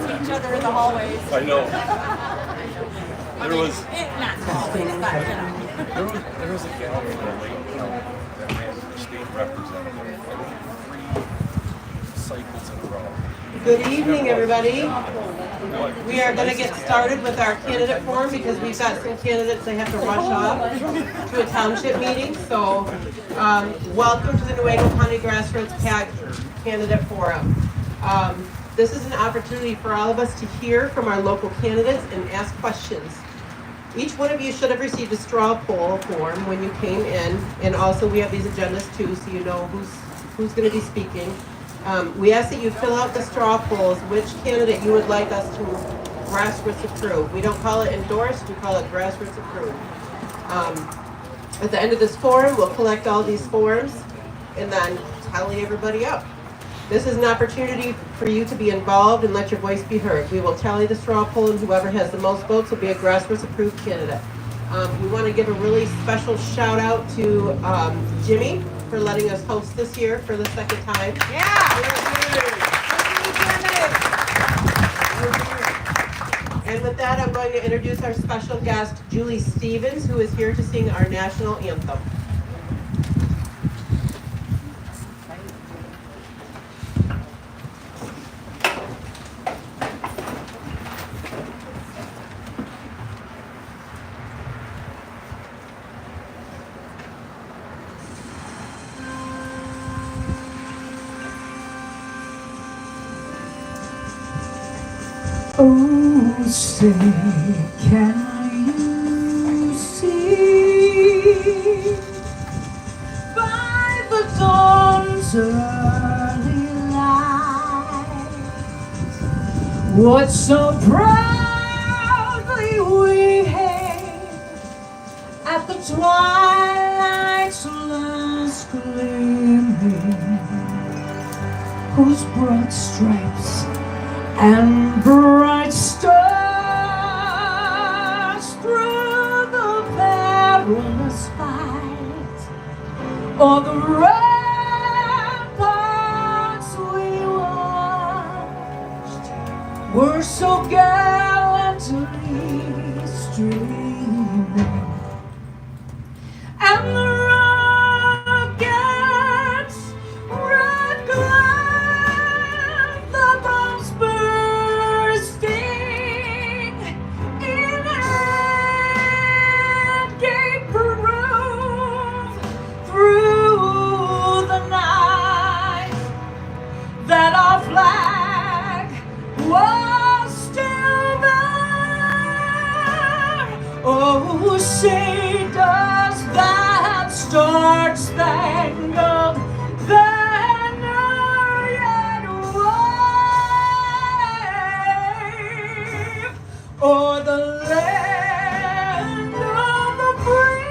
Each other in the hallways. I know. There was Not hallways, but there was a gal in the lake that ran for state representative 3 cycles in a row. Good evening, everybody. We are going to get started with our candidate forum because we've got some candidates that have to rush off to a township meeting. So, welcome to the Newaygo County Grassroots Candidate Forum. This is an opportunity for all of us to hear from our local candidates and ask questions. Each one of you should have received a straw poll form when you came in, and also we have these agendas too, so you know who's going to be speaking. We ask that you fill out the straw polls, which candidate you would like us to grassroots approve. We don't call it endorsed, we call it grassroots approved. At the end of this forum, we'll collect all these forms and then tally everybody up. This is an opportunity for you to be involved and let your voice be heard. We will tally the straw poll, and whoever has the most votes will be a grassroots approved candidate. We want to give a really special shout out to Jimmy for letting us host this year for the second time. And with that, I'm going to introduce our special guest, Julie Stevens, who is here to sing our national anthem. Oh, say, can you see by the dawn's early light what so proudly we hailed at the twilight's last gleaming, whose broad stripes and bright stars through the perilous fight o'er the ramparts we watched were so gallantly streaming, and the rockets red glare, the bombs bursting in and gave proof through the night that our flag was still there. Oh, say does that star-spangled banner yet wave o'er the land of the free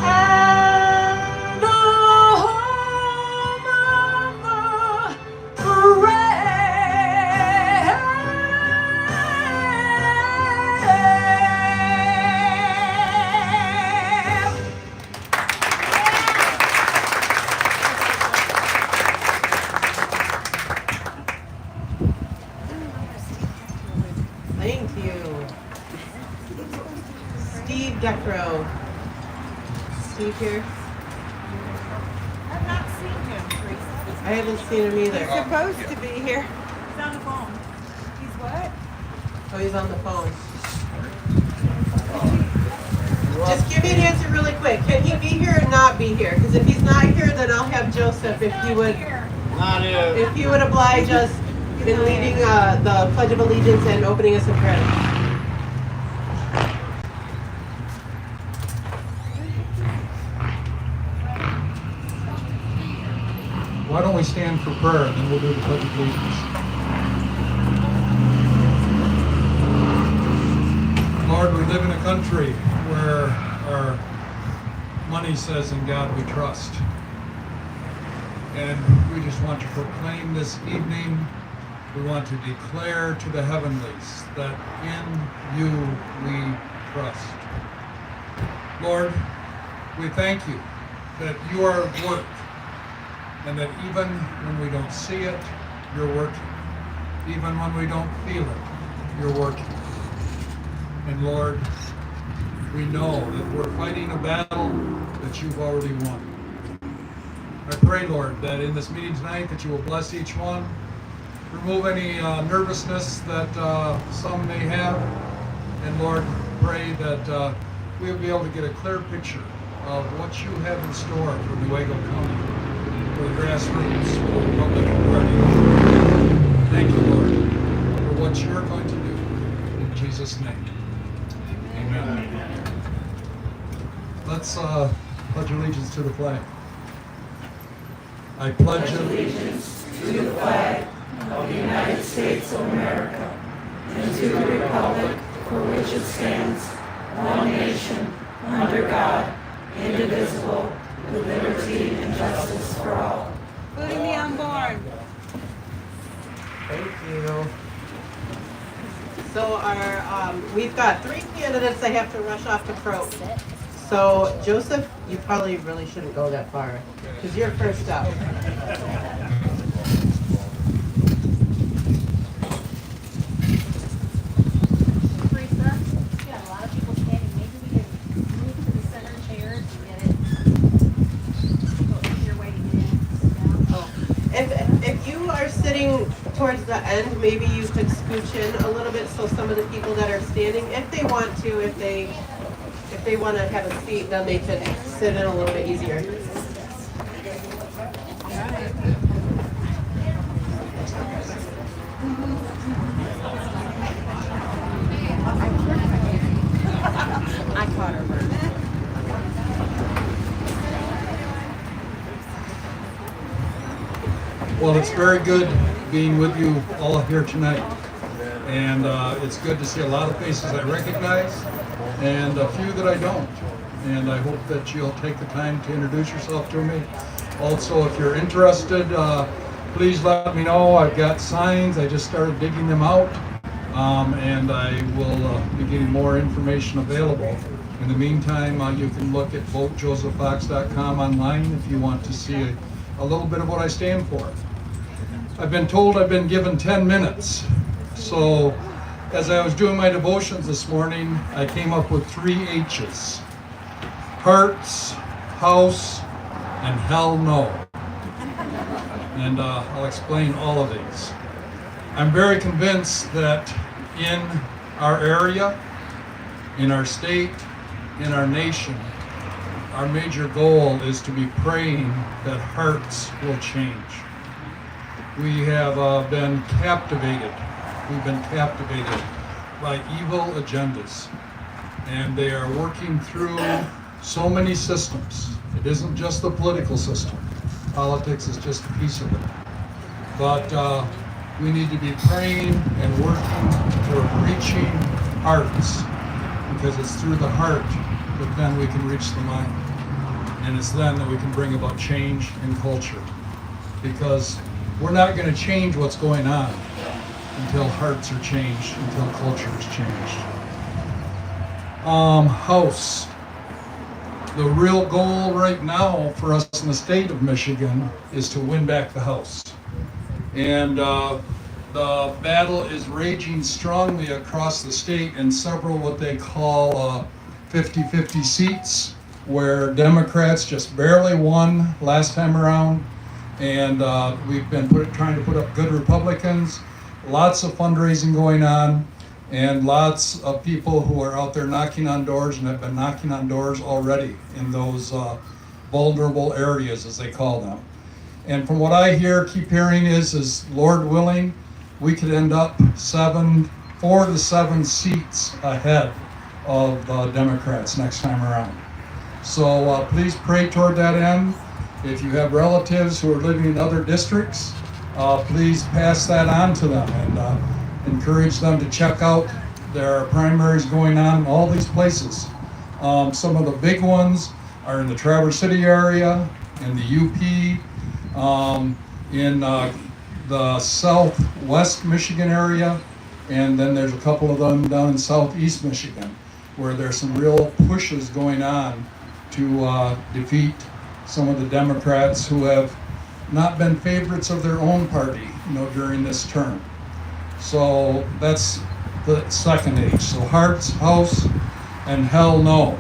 and the home of the brave? Thank you. Steve Deckrow. Steve here? I've not seen him, Teresa. I haven't seen him either. He's supposed to be here. He's on the phone. He's what? Oh, he's on the phone. Just give me an answer really quick. Can he be here or not be here? Because if he's not here, then I'll have Joseph if he would. If you would oblige us in leading the Pledge of Allegiance and opening us in prayer. Why don't we stand for prayer and then we'll do the Pledge of Allegiance. Lord, we live in a country where our money says in God we trust. And we just want to proclaim this evening, we want to declare to the heavenlies that in you we trust. Lord, we thank you that you are at work and that even when we don't see it, you're working. Even when we don't feel it, you're working. And Lord, we know that we're fighting a battle that you've already won. I pray, Lord, that in this meeting tonight that you will bless each one, remove any nervousness that some may have, and Lord, pray that we'll be able to get a clear picture of what you have in store for Newaygo County, for the grassroots, for the Republican Party. Thank you, Lord, for what you're going to do. In Jesus' name, amen. Let's pledge allegiance to the flag. I pledge allegiance to the flag of the United States of America and to the republic for which it stands, one nation, under God, indivisible, with liberty and justice for all. Putting me on board. Thank you. So we've got 3 candidates that have to rush off to pro. So Joseph, you probably really shouldn't go that far because you're first up. Teresa, you got a lot of people standing. Maybe we can move to the center chairs and get it. Go easier way to get in. Sit down. Oh, if you are sitting towards the end, maybe you could scooch in a little bit so some of the people that are standing, if they want to, if they want to have a seat, then they can sit in a little bit easier. I caught her first. Well, it's very good being with you all here tonight. And it's good to see a lot of faces I recognize and a few that I don't. And I hope that you'll take the time to introduce yourself to me. Also, if you're interested, please let me know. I've got signs. I just started digging them out. And I will be getting more information available. In the meantime, you can look at votejosephfox.com online if you want to see a little bit of what I stand for. I've been told I've been given 10 minutes. So as I was doing my devotions this morning, I came up with 3 H's. Hearts, house, and hell no. And I'll explain all of these. I'm very convinced that in our area, in our state, in our nation, our major goal is to be praying that hearts will change. We have been captivated. We've been captivated by evil agendas, and they are working through so many systems. It isn't just the political system. Politics is just a piece of it. But we need to be praying and working toward reaching hearts, because it's through the heart that then we can reach the mind. And it's then that we can bring about change in culture. Because we're not going to change what's going on until hearts are changed, until culture is changed. House. The real goal right now for us in the state of Michigan is to win back the House. And the battle is raging strongly across the state in several what they call 50-50 seats, where Democrats just barely won last time around. And we've been trying to put up good Republicans. lots of fundraising going on, and lots of people who are out there knocking on doors and have been knocking on doors already in those vulnerable areas, as they call them. And from what I keep hearing is Lord willing, we could end up 4 to 7 seats ahead of the Democrats next time around. So please pray toward that end. If you have relatives who are living in other districts, please pass that on to them and encourage them to check out. There are primaries going on in all these places. Some of the big ones are in the Traverse City area, in the UP, in the southwest Michigan area, and then there's a couple of them down in southeast Michigan, where there's some real pushes going on to defeat some of the Democrats who have not been favorites of their own party, during this term. So that's the second H. So hearts, house, and hell no.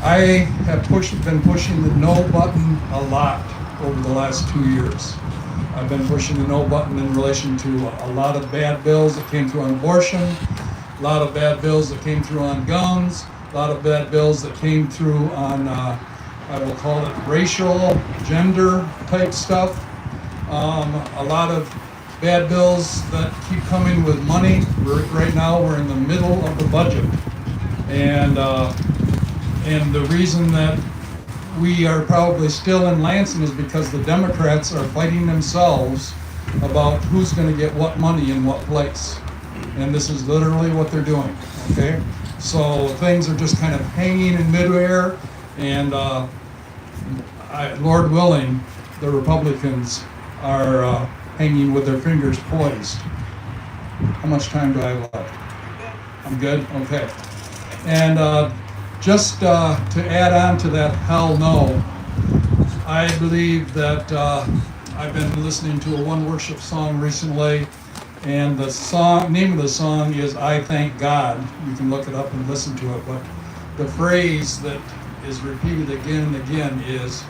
I have been pushing the no button a lot over the last 2 years. I've been pushing the no button in relation to a lot of bad bills that came through on abortion, a lot of bad bills that came through on guns, a lot of bad bills that came through on, I will call it racial, gender type stuff. A lot of bad bills that keep coming with money. Right now we're in the middle of the budget. And the reason that we are probably still in Lansing is because the Democrats are fighting themselves about who's going to get what money in what place. And this is literally what they're doing, okay? So things are just kind of hanging in midair, and Lord willing, the Republicans are hanging with their fingers poised. How much time do I have left? I'm good? Okay. And just to add on to that hell no, I believe that I've been listening to a one worship song recently, and the name of the song is I Thank God. You can look it up and listen to it, but the phrase that is repeated again and again is,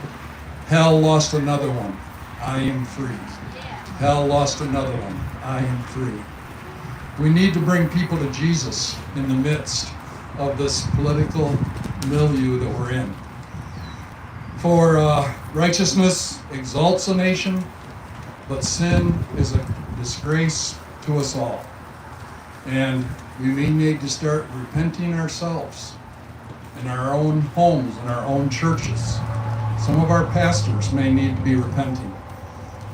hell lost another one, I am free. Hell lost another one, I am free. We need to bring people to Jesus in the midst of this political milieu that we're in. For righteousness exalts a nation, but sin is a disgrace to us all. And we may need to start repenting ourselves in our own homes, in our own churches. Some of our pastors may need to be repenting.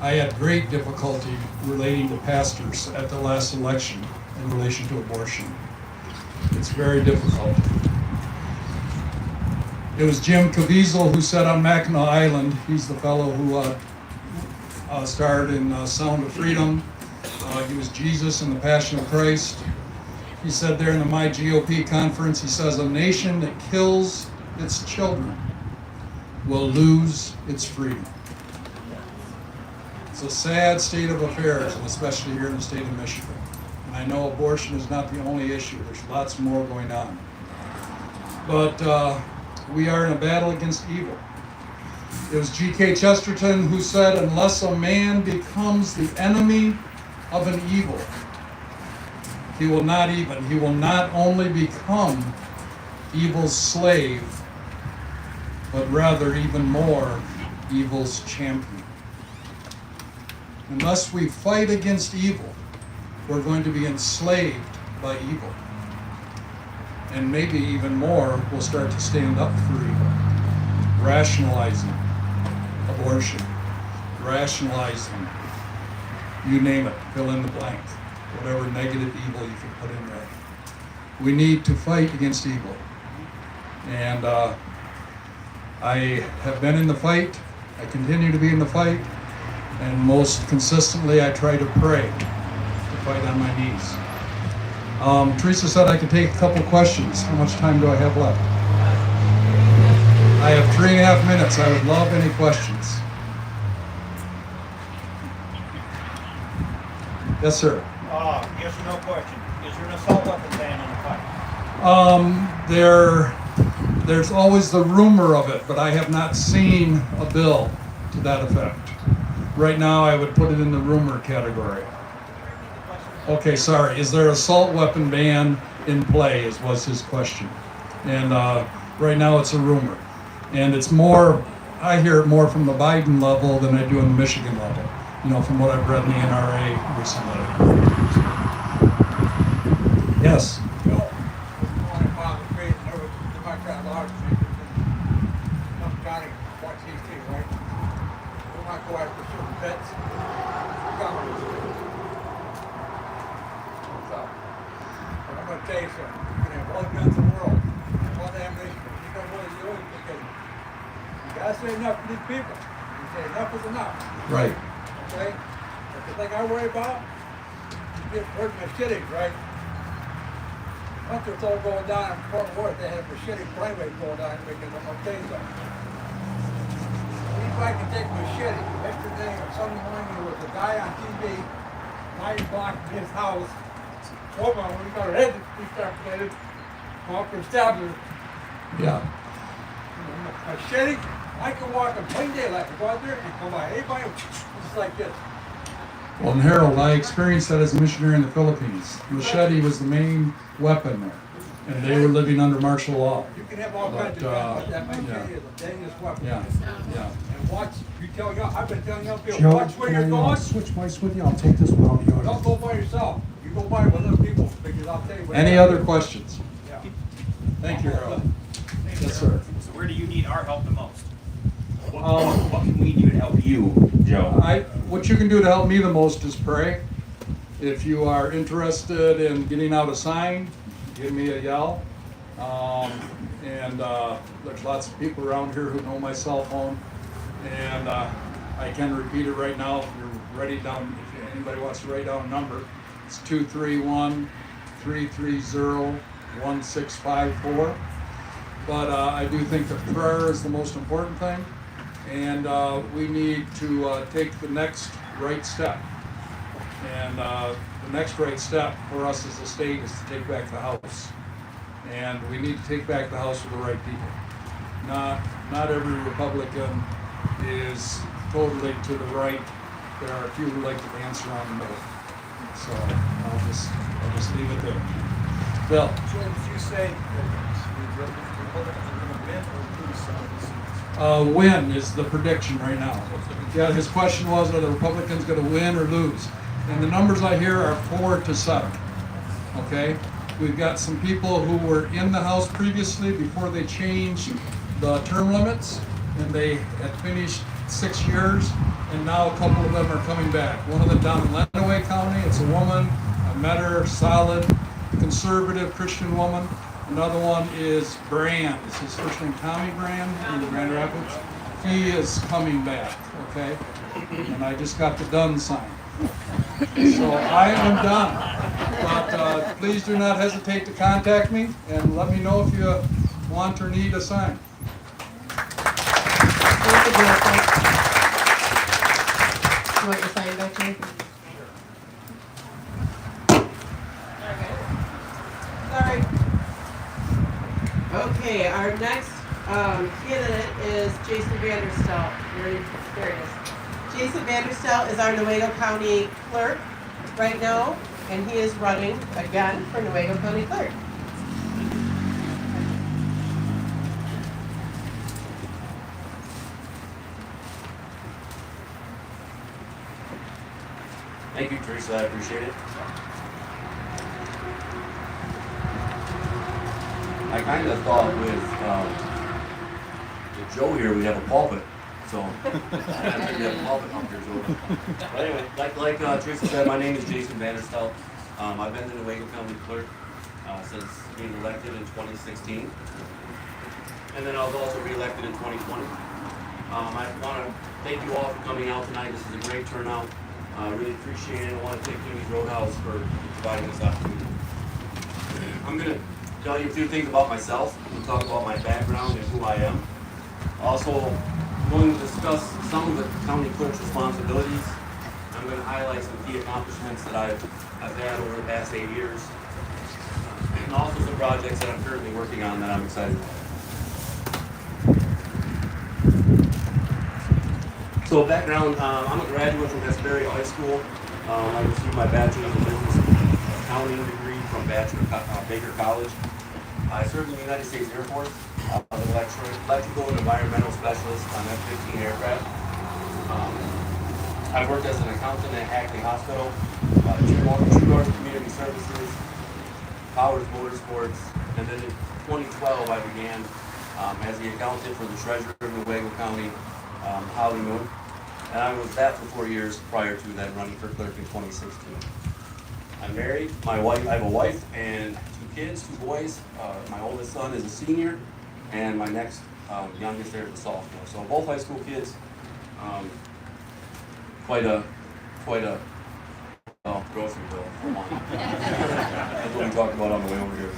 I had great difficulty relating to pastors at the last election in relation to abortion. It's very difficult. It was Jim Caviezel who said on Mackinac Island, he's the fellow who starred in Sound of Freedom. He was Jesus in the Passion of Christ. He said there in the My GOP conference, he says, a nation that kills its children will lose its freedom. It's a sad state of affairs, and especially here in the state of Michigan. And I know abortion is not the only issue. There's lots more going on. But we are in a battle against evil. It was G.K. Chesterton who said, unless a man becomes the enemy of an evil, he will not only become evil's slave, but rather even more evil's champion. Unless we fight against evil, we're going to be enslaved by evil. And maybe even more, we'll start to stand up for evil, rationalizing abortion, rationalizing, you name it, fill in the blank, whatever negative evil you can put in there. We need to fight against evil. And I have been in the fight, I continue to be in the fight, and most consistently I try to pray, to fight on my knees. Teresa said I could take a couple questions. How much time do I have left? I have 3.5 minutes. I would love any questions. Yes, sir. Yes or no question. Is there an assault weapon ban in the fight? There's always the rumor of it, but I have not seen a bill to that effect. right now I would put it in the rumor category. Okay, sorry. Is there assault weapon ban in play? Was his question. And right now it's a rumor, and it's more. I hear it more from the Biden level than I do in the Michigan level. You know, from what I've read in the NRA recently. Yes. Tell you something. You can have all the guns in the world, all the ammunition, but you don't really do it because you gotta say enough for these people. You say enough is enough. Right. Okay? But the thing I worry about, you get hurt machetes, right? Once it's all going down in Fort Worth, they had machete playway going down and making them okay something. Anybody can take a machete. Yesterday or Sunday morning, there was a guy on TV, night blocked his house. Hold on, when we got our head decapitated, walk and stab her. Yeah. Machete, I can walk in plain daylight, go out there and come by anybody just like this. Well, and Harold, I experienced that as a missionary in the Philippines. Machete was the main weapon there, and they were living under martial law. You can have all kinds of guns, but that machete is a dangerous weapon. Yeah. Yeah. And watch, I've been telling young people, Joe, watch where you're can I, going. switch mics with you? I'll take this one out of Don't go by yourself. You go by with other people because I'll tell you what. Any other questions? Yeah. Thank you, Harold. Yes, sir. So where do you need our help the most? What can we do to help you, Joe? What you can do to help me the most is pray. If you are interested in getting out a sign, give me a yell. There's lots of people around here who know my cell phone, and I can repeat it right now if you're ready down. If anybody wants to write down a number, it's 231-330-1654. But I do think that prayer is the most important thing, and we need to take the next right step. And the next right step for us as a state is to take back the House. And we need to take back the House with the right people. Not every Republican is totally to the right. There are a few who like to dance around the middle. So I'll just leave it there. Bill. James, you say that the Republicans are going to win or lose some of these seats? Win is the prediction right now. Yeah, his question was, are the Republicans going to win or lose? And the numbers I hear are 4-7. Okay? We've got some people who were in the House previously before they changed the term limits, and they had finished 6 years, and now a couple of them are coming back. One of them down in Newaygo County, it's a woman. I met her, solid, conservative Christian woman. Another one is Brand. Is his first name Tommy Brand in Grand Rapids? He is coming back, okay? And I just got the done sign. So I am done. But please do not hesitate to contact me and let me know if you want or need a sign. Thank you, Bill. You want your sign back, Jay? Sorry. Okay, our next candidate is Jason Vanderstel. There it is. Jason Vanderstel is our Newaygo County clerk right now, and he is running again for Newaygo County clerk. Thank you, Teresa. I appreciate it. I kind of thought with Joe here, we'd have a pulpit. So, I think we have a pulpit up here, Joe. But anyway, like Teresa said, my name is Jason Vanderstel. I've been the Newaygo County Clerk since being elected in 2016. And then I was also re-elected in 2020. I want to thank you all for coming out tonight. This is a great turnout. I really appreciate it. I want to thank Jimmy's Roadhouse for providing this opportunity. I'm going to tell you a few things about myself and talk about my background and who I am. Also, I'm going to discuss some of the county clerk's responsibilities. I'm going to highlight some key accomplishments that I've had over the past 8 years, and also some projects that I'm currently working on that I'm excited about. So background, I'm a graduate from Hesperia High School. I received my bachelor's in business accounting degree from Baker College. I served in the United States Air Force as an electrical and environmental specialist on F-15 aircraft. I worked as an accountant at Ackley Hospital, True North Community Services, Powers Motorsports, and then in 2012 I began as the accountant for the treasurer of Newaygo County, Holly Moon. And I was that for 4 years prior to that, running for clerk in 2016. I'm married. I have a wife and 2 kids, 2 boys. My oldest son is a senior, and my next youngest there is a sophomore. So both high school kids. Quite a grocery bill for one. That's what we talked about on the way over here.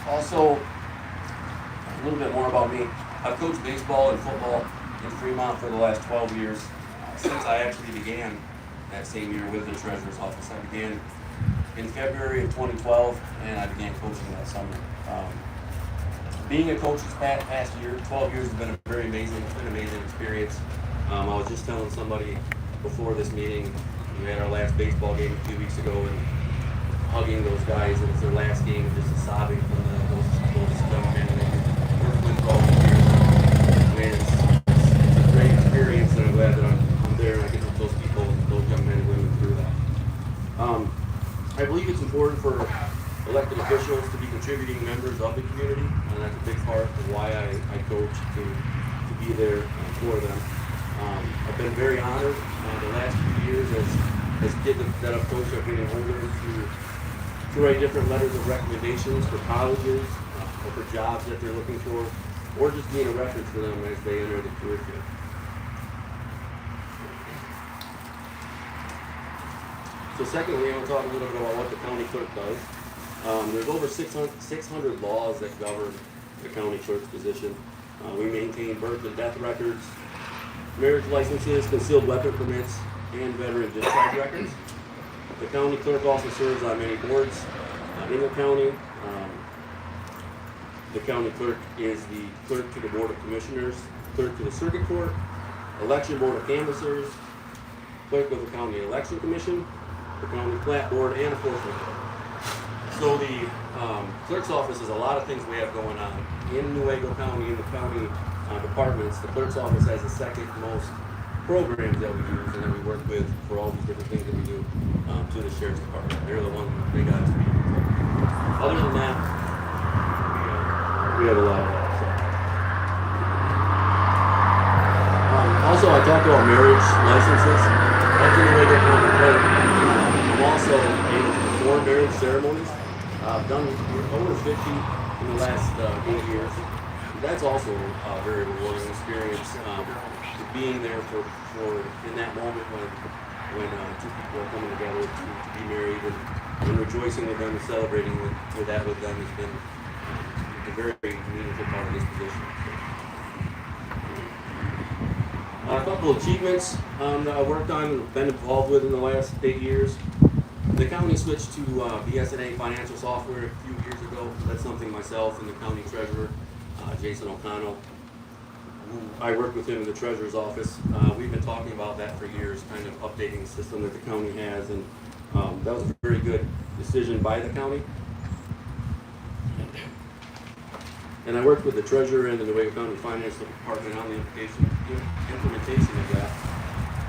Also, a little bit more about me. I've coached baseball and football in Fremont for the last 12 years. Since I actually began that same year with the treasurer's office. I began in February of 2012, and I began coaching that summer. Being a coach this past year, 12 years has been a very amazing experience. I was just telling somebody before this meeting, we had our last baseball game a few weeks ago, and hugging those guys, and it's their last game, and just sobbing from those young men that they worked with for all these years. I mean, it's a great experience, and I'm glad that I'm there and I can help those people, those young men and women through that. I believe it's important for elected officials to be contributing members of the community, and that's a big part of why I coach, to be there for them. I've been very honored the last few years as kids that I've coached are getting older to write different letters of recommendations for colleges or for jobs that they're looking for, or just being a reference for them as they enter the career field. So secondly, I'm going to talk a little bit about what the county clerk does. There's over 600 laws that govern the county clerk's position. We maintain birth and death records, marriage licenses, concealed weapon permits, and veteran discharge records. The county clerk also serves on many boards in the county. The county clerk is the clerk to the Board of Commissioners, clerk to the Circuit Court, election board of canvassers, clerk of the County Election Commission, the County Plat Board, and Enforcement Board. So the clerk's office is a lot of things we have going on. In Newaygo County, in the county departments, the clerk's office has the second most programs that we use and that we work with for all these different things that we do to the sheriff's department. They're the ones they got to be. Other than that, we have a lot of that. So. Also, I talked about marriage licenses. That's in Newaygo County clerk. I'm also able to perform marriage ceremonies. I've done over 50 in the last 8 years. That's also a very rewarding experience, being there for in that moment when 2 people are coming together to be married, and rejoicing with them and celebrating with them has been a very meaningful part of this position. A couple of achievements that I worked on and been involved with in the last 8 years. The county switched to BSNA financial software a few years ago. That's something myself and the county treasurer, Jason O'Connell, who I work with him in the treasurer's office. We've been talking about that for years, kind of updating the system that the county has, and that was a very good decision by the county. And I worked with the treasurer and the Newaygo County Finance Department on the implementation of that.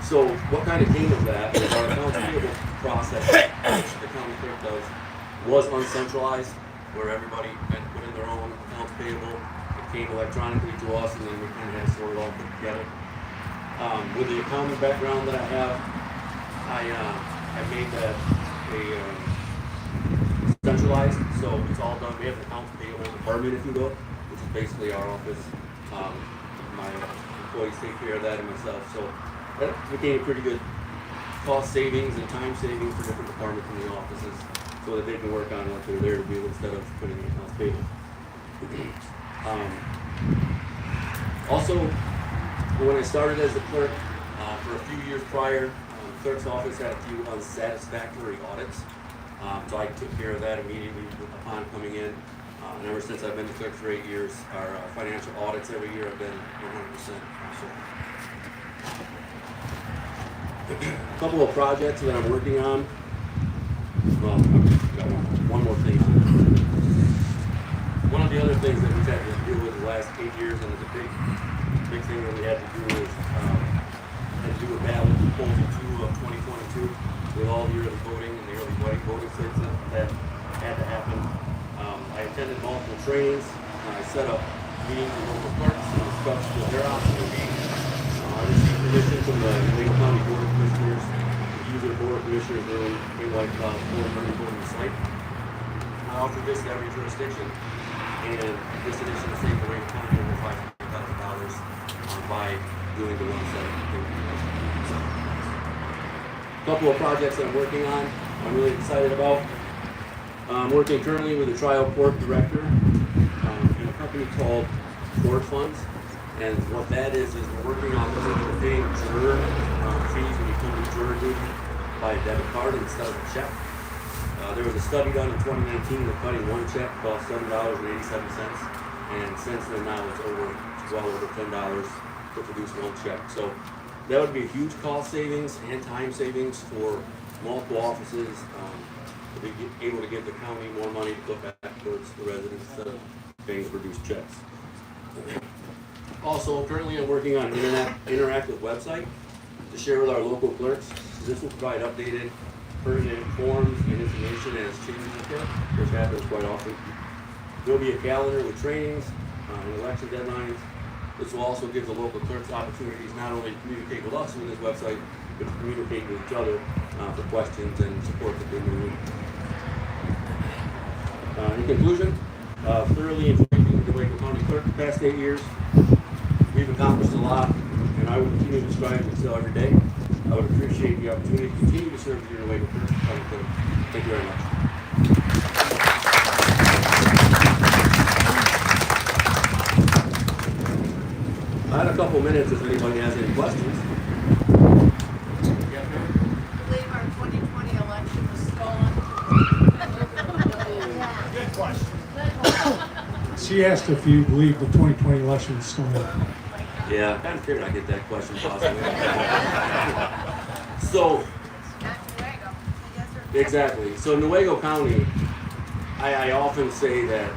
So what kind of came of that is our accounts payable process, which the county clerk does, was uncentralized, where everybody had put in their own accounts payable. It came electronically to us, and then we kind of had to sort it all put together. With the accounting background that I have, I made that centralized, so it's all done. We have an accounts payable department, if you will, which is basically our office. My employees take care of that and myself. So that became a pretty good cost savings and time savings for different departments in the offices, so that they can work on what they're there to do instead of putting in accounts payable. Also, when I started as a clerk, for a few years prior, the clerk's office had a few unsatisfactory audits. So I took care of that immediately upon coming in. And ever since I've been the clerk for 8 years, our financial audits every year have been 100%. So, a couple of projects that I'm working on. Well, I've got one more thing. One of the other things that we've had to deal with the last 8 years, and it's a big thing that we had to do is had to do a ballot proposal 2 of 2022 with all the early voting and the early white voting states that had to happen. I attended multiple trainings. I set up meetings with local clerks and discussed what their options would be. I received permission from the Newaygo County Board of Commissioners to use their Board of Commissioners room in White Cloud for early voting site. I offer this to every jurisdiction, and this edition will save Newaygo County over $500,000 by doing the one set. A couple of projects that I'm working on, I'm really excited about. I'm working currently with a trial court director in a company called Court Funds. And what that is we're working on paying juror fees when you come to juror duty by a debit card instead of a check. There was a study done in 2019 that cutting one check cost $7.87. And since then now it's well over $10 to produce one check. So that would be a huge cost savings and time savings for multiple offices. To be able to give the county more money to put back towards the residents instead of paying to produce checks. Also, currently I'm working on an interactive website to share with our local clerks. This will provide updated, pertinent forms and information as changes occur, which happens quite often. There will be a calendar with trainings and election deadlines. This will also give the local clerks opportunities not only to communicate with us with this website, but to communicate with each other for questions and support that they may need. In conclusion, thoroughly enjoyed being the Newaygo County Clerk the past 8 years. We've accomplished a lot, and I will continue to strive to excel every day. I would appreciate the opportunity to continue to serve the Newaygo County Clerk. Thank you very much. I had a couple minutes if anybody has any questions. I believe our 2020 election was stolen. Good question. She asked if you believe the 2020 election was stolen. Yeah, I kind of figured I'd get that question possibly. So, Not Newaygo. Yes, sir. exactly. So Newaygo County, I often say that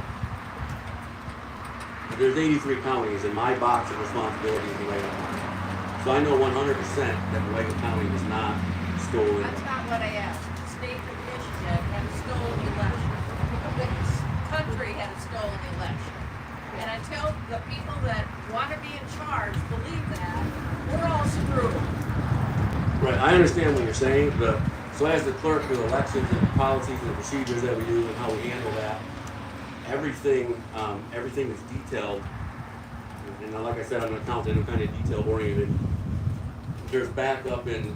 there's 83 counties, and my box of responsibility is Newaygo County. So I know 100% that Newaygo County was not stolen. That's not what I asked. The state of Michigan had a stolen election. This country had a stolen election. And until the people that want to be in charge believe that, we're all screwed. Right, I understand what you're saying, but so as the clerk with elections and policies and procedures that we do and how we handle that, everything is detailed. And like I said, I'm an accountant, I'm kind of detail oriented. There's backup and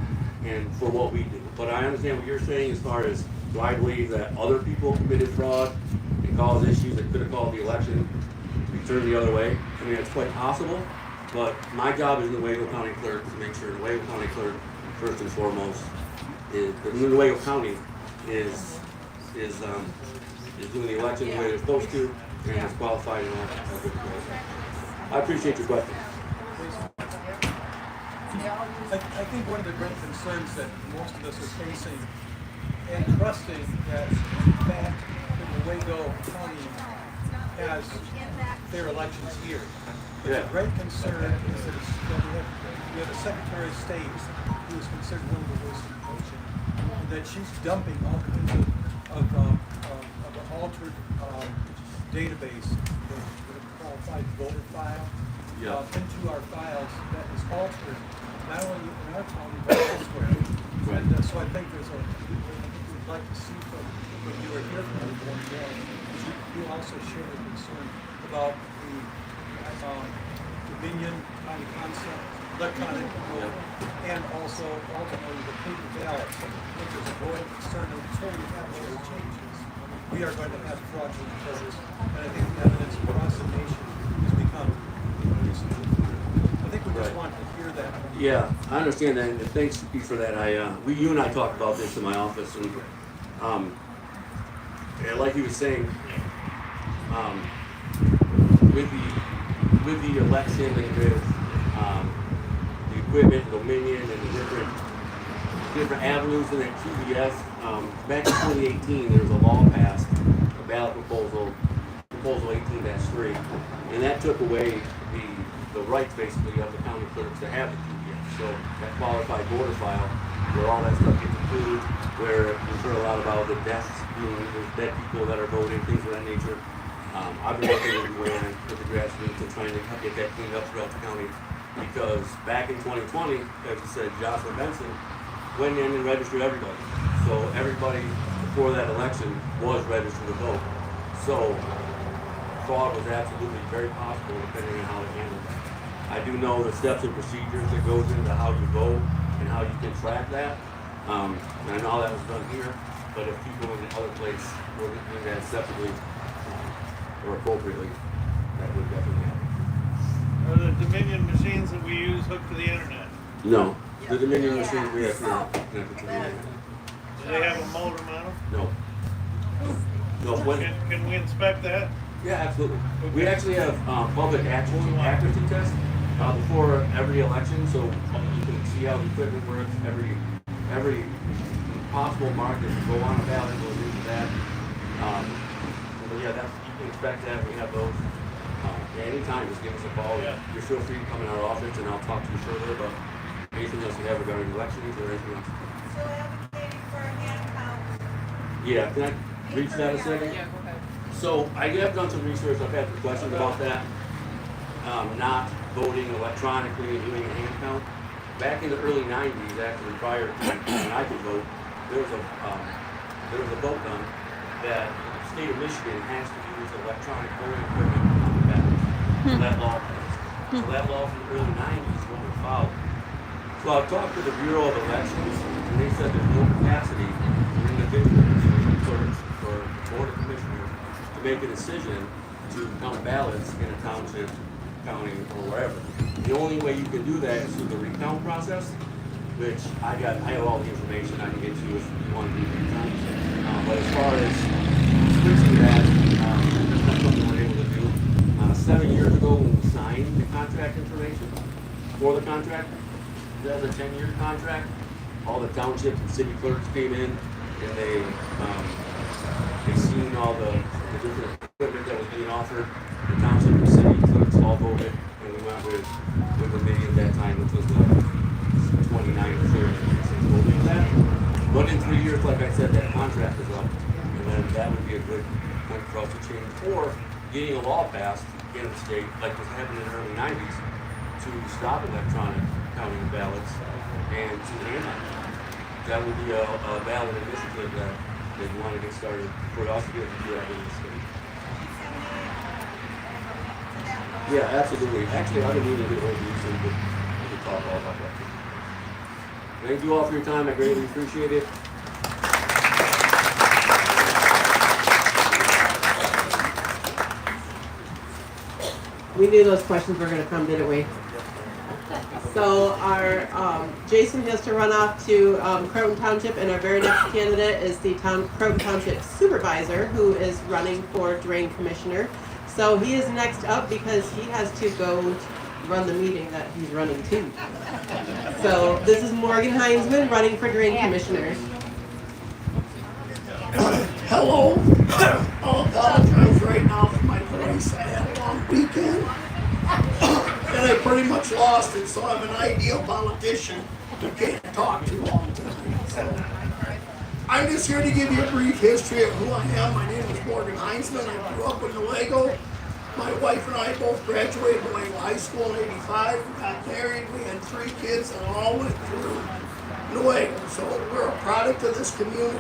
for what we do. But I understand what you're saying as far as, do I believe that other people committed fraud and caused issues that could have called the election to be turned the other way? I mean, it's quite possible, but my job as Newaygo County Clerk to make sure Newaygo County Clerk, first and foremost, is the Newaygo County is doing the election the way they're supposed to, and is qualified and all that. I appreciate your question. I think one of the great concerns that most of us are facing and trusting that in fact the Newaygo County has their elections here. But Yeah. the great concern is that we have a Secretary of State who is considered one of the worst in the nation, and that she's dumping all kinds of an altered database, the qualified voter file, into our files that is altered, not only in our county but elsewhere. Right. And so I think we'd like to see from when you were here from the board, you also share the concern about the Dominion County concept, electronic vote, and also ultimately the paper ballots, which is a growing concern until we have those changes. We are going to have fraudulent voters, and I think the evidence across the nation has become increasingly clear. I think we just want to hear that. Yeah, I understand that, and thanks Pete, for that. You and I talked about this in my office, and like he was saying, with the election and with the equipment, the Dominion, and the different avenues in that QBS. Back in 2018, there was a law passed, a ballot proposal 18-3, and that took away the rights basically of the county clerks to have the QBS. So that qualified voter file, where all that stuff gets included, where we've heard a lot about the deaths, there's dead people that are voting, things of that nature. I've been working with the grassroots and trying to get that cleaned up throughout the county, because back in 2020, as you said, Jocelyn Benson went in and registered everybody. So everybody before that election was registered to vote. So fraud was absolutely very possible depending on how they handled that. I do know the steps and procedures that goes into how you vote and how you can track that. And I know that was done here, but if people in the other place were doing that acceptably or appropriately, that would definitely happen. Are the Dominion machines that we use hooked to the internet? No, the Dominion machines we have here are connected to the internet. Do they have a modem on them? No. No. Can we inspect that? Yeah, absolutely. We actually have public accuracy tests before every election, so you can see how the equipment works. Every possible mark that can go on a ballot goes into that. But yeah, you can expect that. We have those. Anytime, just give us a call. Yeah. You're feel free to come in our office, and I'll talk to you further about anything else you have regarding elections or anything else. So advocating for a hand count. Yeah, can I reach that a second? Yeah, go ahead. So I have done some research. I've had some questions about that. Not voting electronically and doing a hand count. Back in the early 90s, actually prior to when I could vote, there was a vote done that the state of Michigan has to use electronic voting equipment on the ballot. So that law passed. So that law from the early 90s wasn't followed. So I've talked to the Bureau of Elections, and they said there's no capacity for individuals, clerks, or board of commissioners to make a decision to count ballots in a township, county, or wherever. The only way you can do that is through the recount process, which I have all the information I can get you if you want to do recount. But as far as switching that, that's something we're able to do. 7 years ago, when we signed the contract information for the contract, that was a 10-year contract. All the townships and city clerks came in, and they seen all the different equipment that was being offered. The township and city clerks all voted, and we went with the meeting at that time, which was the 29th or 30th. We'll do that. But in 3 years, like I said, that contract is up, and then that would be a good point for us to change. Or getting a law passed in the state, like was happening in the early 90s, to stop electronic counting of ballots and to hand them. That would be a valid initiative that they want to get started for us to be able to do that in the state. Yeah, absolutely. Actually, I've been meeting to get hold of you so we could talk all about that. Thank you all for your time. I greatly appreciate it. We knew those questions were gonna come, didn't we? So our, Jason has to run off to Croton Township, and our very next candidate is the Croton Township Supervisor, who is running for Drain Commissioner. So he is next up because he has to go run the meeting that he's running to. So this is Morgan Heinzman running for Drain Commissioner. Hello. I'll apologize right now for my voice. I had a long weekend. And I pretty much lost it, so I'm an ideal politician who can't talk too long tonight. So I'm just here to give you a brief history of who I am. My name is Morgan Heinzman. I grew up in Newaygo. My wife and I both graduated Newaygo High School in '85. We got married. We had 3 kids, and all went through Newaygo. So we're a product of this community.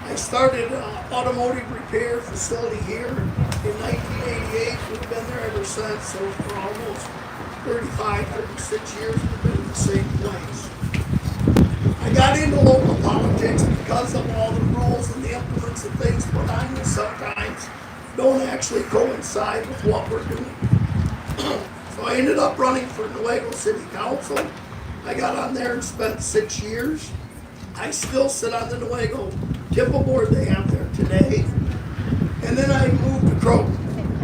I started an automotive repair facility here in 1988. We've been there ever since, so for almost 35, 36 years we've been in the same place. I got into local politics because of all the rules and the implements and things put on that sometimes don't actually coincide with what we're doing. So I ended up running for Newaygo City Council. I got on there and spent 6 years. I still sit on the Newaygo TIPA board they have there today. And then I moved to Croton.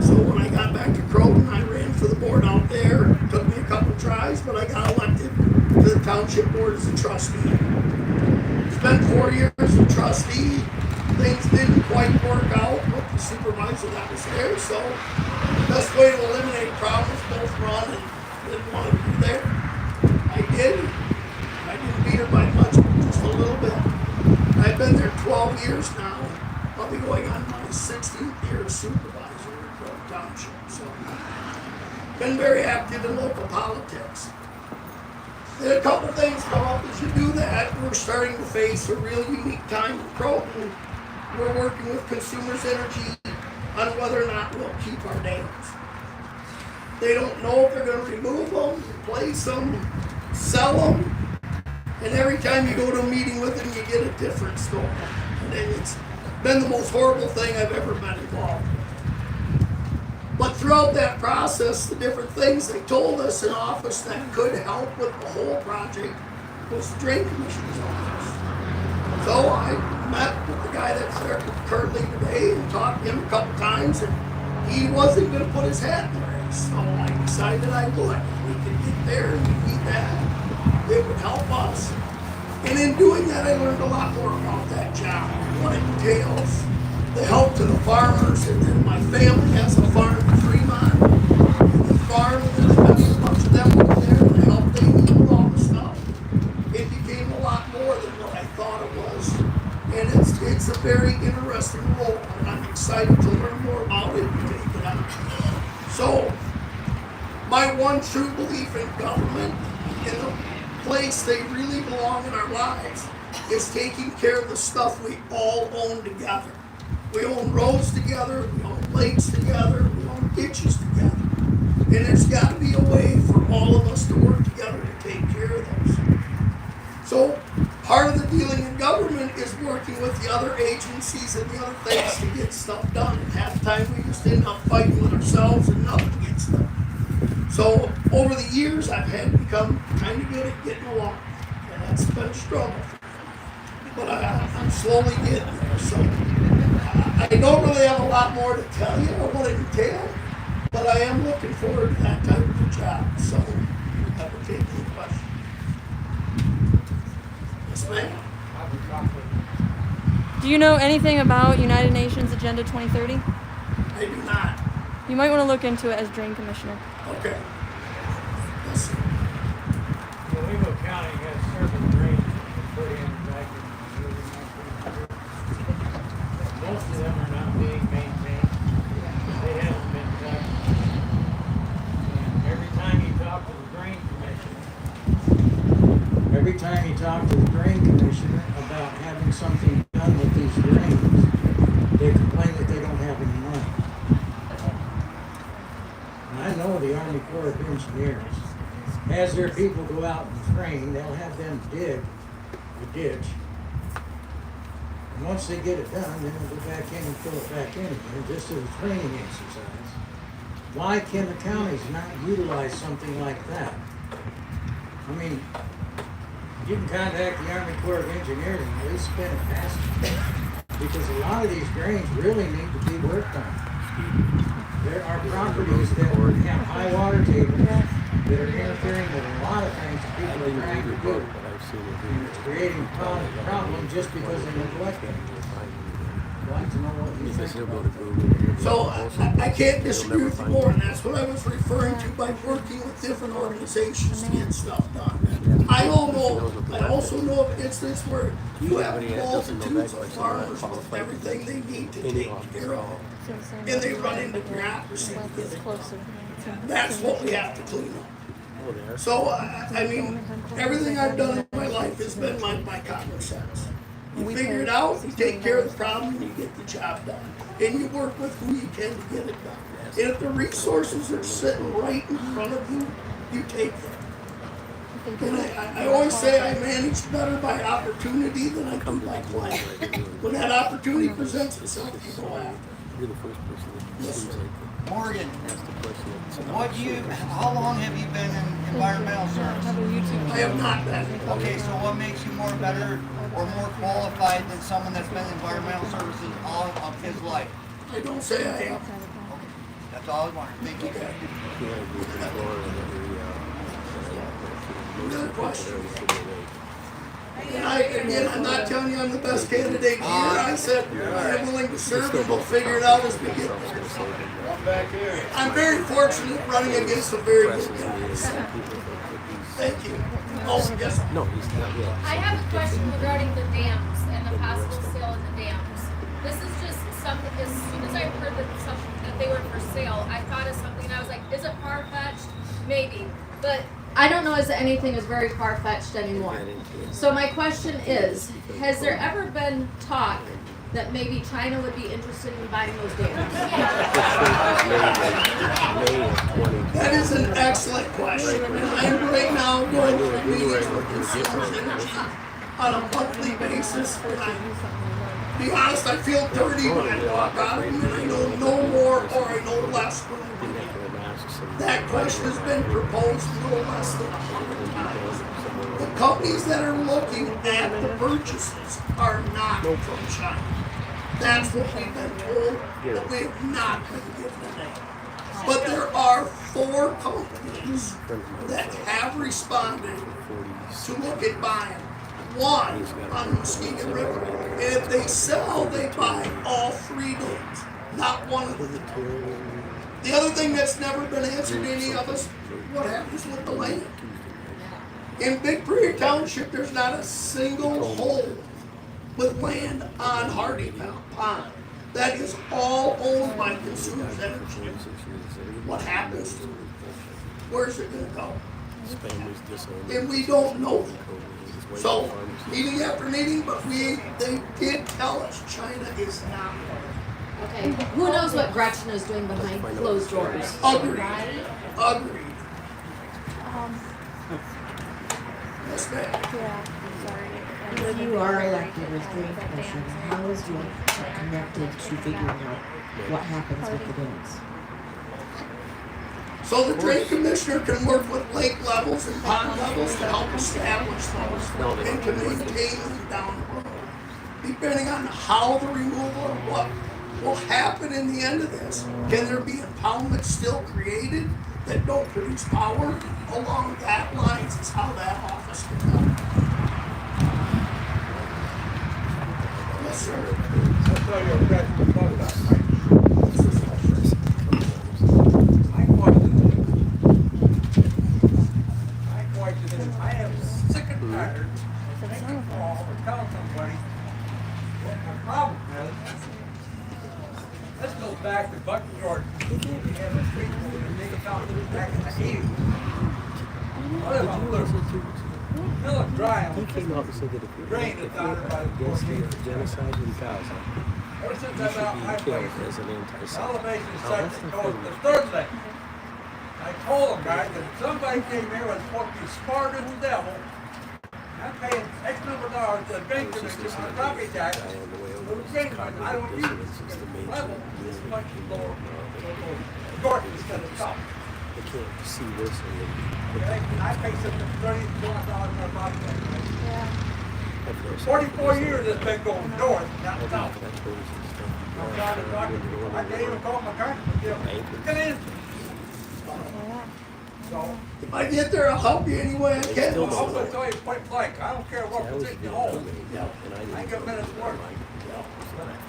So when I got back to Croton, I ran for the board out there. Took me a couple tries, but I got elected to the township board as a trustee. Spent 4 years as a trustee. Things didn't quite work out with the supervisor that was there, so the best way to eliminate problems, both run and didn't want to be there. I did. I didn't beat her by much, but just a little bit. I've been there 12 years now. I'll be going on my 16th year as supervisor in Croton Township. So, been very active in local politics. And a couple things come up as you do that. We're starting to face a real unique time in Croton. We're working with Consumers Energy on whether or not we'll keep our dams. They don't know if they're going to remove them, replace them, sell them. And every time you go to a meeting with them, you get a different story. And it's been the most horrible thing I've ever been involved with. But throughout that process, the different things they told us in office that could help with the whole project was the Drain Commissioner's office. So I met with the guy that's there currently today and talked to him a couple times, and he wasn't going to put his hat in the race. So I decided I would. If we could get there and we need that, it would help us. And in doing that, I learned a lot more about that job, what it entails, the help to the farmers, and then my family has a farm in Fremont. The farm, there's a bunch of them over there, and the help they need with all the stuff. It became a lot more than what I thought it was. And it's a very interesting role, and I'm excited to learn more about it and take it on. So, my one true belief in government, in the place they really belong in our lives, is taking care of the stuff we all own together. We own roads together, we own lakes together, we own ditches together. And there's got to be a way for all of us to work together to take care of those. So part of the dealing in government is working with the other agencies and the other things to get stuff done. And half the time we just end up fighting with ourselves and nothing gets done. So over the years I've had to become kind of good at getting along. And that's been a struggle. But I'm slowly getting there. So I don't really have a lot more to tell you or what it entails, but I am looking forward to that type of a job. So that would take any question. Yes, ma'am. Do you know anything about United Nations Agenda 2030? I do not. You might want to look into it as Drain Commissioner. Okay. Yes, sir. Newaygo County has several drains put in back in the early 1900s. Most of them are not being maintained. They haven't been touched. And every time you talk to the Drain Commissioner, about having something done with these drains, they complain that they don't have any money. And I know the Army Corps of Engineers, as their people go out and train, they'll have them dig the ditch. And once they get it done, then they'll go back in and fill it back in again, just as a training exercise. Why can the counties not utilize something like that? I mean, you can contact the Army Corps of Engineers and at least spend a passage, because a lot of these drains really need to be worked on. There are properties that have high water tables that are interfering with a lot of things that people are trying to do. And it's creating problems just because they neglect it. I'd like to know what you think about it. So I can't disagree with you more, and that's what I was referring to by working with different organizations to get stuff done. I also know of instances where you have multitudes of farmers with everything they need to take care of, and they run into bureaucracy to get it done. That's what we have to clean up. So, I mean, everything I've done in my life has been my common sense. You figure it out, you take care of the problem, and you get the job done. And you work with who you can to get it done. And if the resources are sitting right in front of you, you take them. And I always say I manage better by opportunity than I do by plan. When that opportunity presents itself, you go after. You're the first person that Yes, sir. Morgan, how long have you been in environmental service? I have not been. Okay, so what makes you more better or more qualified than someone that's been in environmental services all of his life? I don't say I am. That's all I was wondering. Thank you. Another question. And again, I'm not telling you I'm the best candidate here. I said I am willing to serve and we'll figure it out as we get there. I'm very fortunate running against some very good candidates. Thank you. Oh, yes. No, he's not yet. I have a question regarding the dams and the possible sale of the dams. This is just something, as soon as I heard that they were for sale, I thought of something, and I was like, is it far-fetched? Maybe, but I don't know if anything is very far-fetched anymore. So my question is, has there ever been talk that maybe China would be interested in buying those dams? That is an excellent question. And I'm right now going to meetings with Consumers Energy on a monthly basis. And to be honest, I feel dirty when I walk out of here and I know no more or I know less when I leave. That question has been proposed no less than 100 times. The companies that are looking at the purchases are not from China. That's what we've been told, but we have not been given a name. But there are 4 companies that have responded to look at buying. One on the Muskegon River. And if they sell, they buy all 3 dams, not one of them. The other thing that's never been answered to any of us, what happens with the land? In Big Prairie Township, there's not a single hole with land on Hardy Pond. That is all owned by Consumers Energy. What happens to it? Where's it gonna go? And we don't know that. So, meeting after meeting, but they did tell us China is not one. Okay, who knows what Gretchen is doing behind closed doors? Agreed. Agreed. Yes, ma'am. If you are elected as drain commissioner, how is your connected to figuring out what happens with the dams? So the drain commissioner can work with lake levels and pond levels to help establish those and to maintain them down the road. Depending on how the removal or what will happen in the end of this, can there be impoundments still created that don't produce power? Along that lines is how that office can help. Yes, sir. I'll tell you a question about that, Mike. My question is, I am sick and tired of making a call or telling somebody what my problem is. This goes back to Buck Jordan. We have a street in big town back in the 80s. I live on Woodford. Philip Drive. He came out and said that if you Drain is down there by the against the genocide in Gaza, Ever since you I've should out be my killed place, as an the anti-Semite. elevation is Now, such that's that not goes fair. the third thing. I told them guys that if somebody came here and was supposed to be smart as the devil, I'm paying X number of dollars to the bank commission on a property tax. The drain fund, I don't use it. The level is much lower. Short instead of top. They can't see this and Okay, I pay something $30 on a property tax. Yeah. 44 years it's been going north, not south. That's where this is I'm trying to talk to people. I can't even call my country. Get in. So, If I get there, I'll help you any way I can. I'm gonna tell you point blank, I don't care what position you hold. I ain't got minutes work.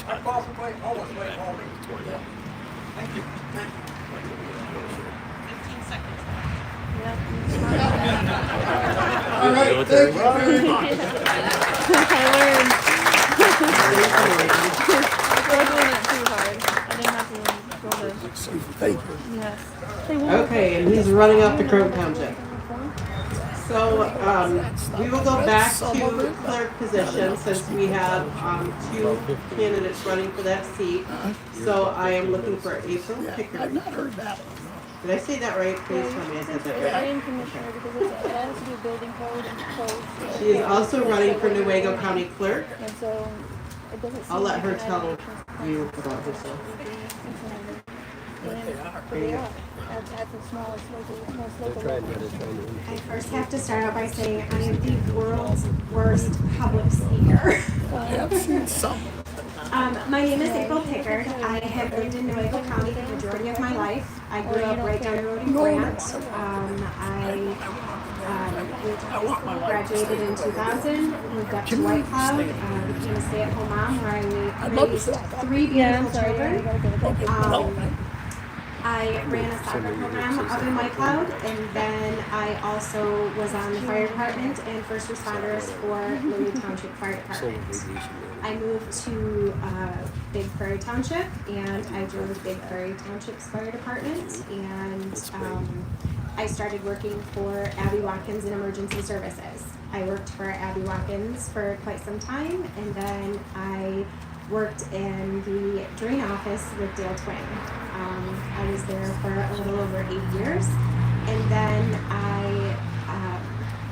I call somebody, almost somebody call me. Thank you. 15 seconds. All right, thank you very much. Thank you. Okay, and he's running up to Croton Township. So, we will go back to clerk position since we have, 2 candidates running for that seat. So I am looking for April Pickard. I've not heard that one. Did I say that right? Please tell me I said that right. Drain commissioner because it has to do building code and codes. She is also running for Newaygo County Clerk. And so it doesn't seem I'll let her like an tell adequate you about herself. They are. At the smallest local, most local level. I first have to start out by saying I am the world's worst public speaker. I have seen some. My name is April Pickard. I have lived in Newaygo County the majority of my life. I grew up right down the road in Grant. I graduated in 2000, moved up to White Cloud, became a stay-at-home mom where I raised 3 beautiful children. I ran a soccer program up in White Cloud, and then I also was on the fire department and first responders for Louis Township Fire Department. I moved to Big Prairie Township, and I joined Big Prairie Township's fire department, and I started working for Abby Watkins in emergency services. I worked for Abby Watkins for quite some time, and then I worked in the drain office with Dale Twing. I was there for a little over 8 years, and then I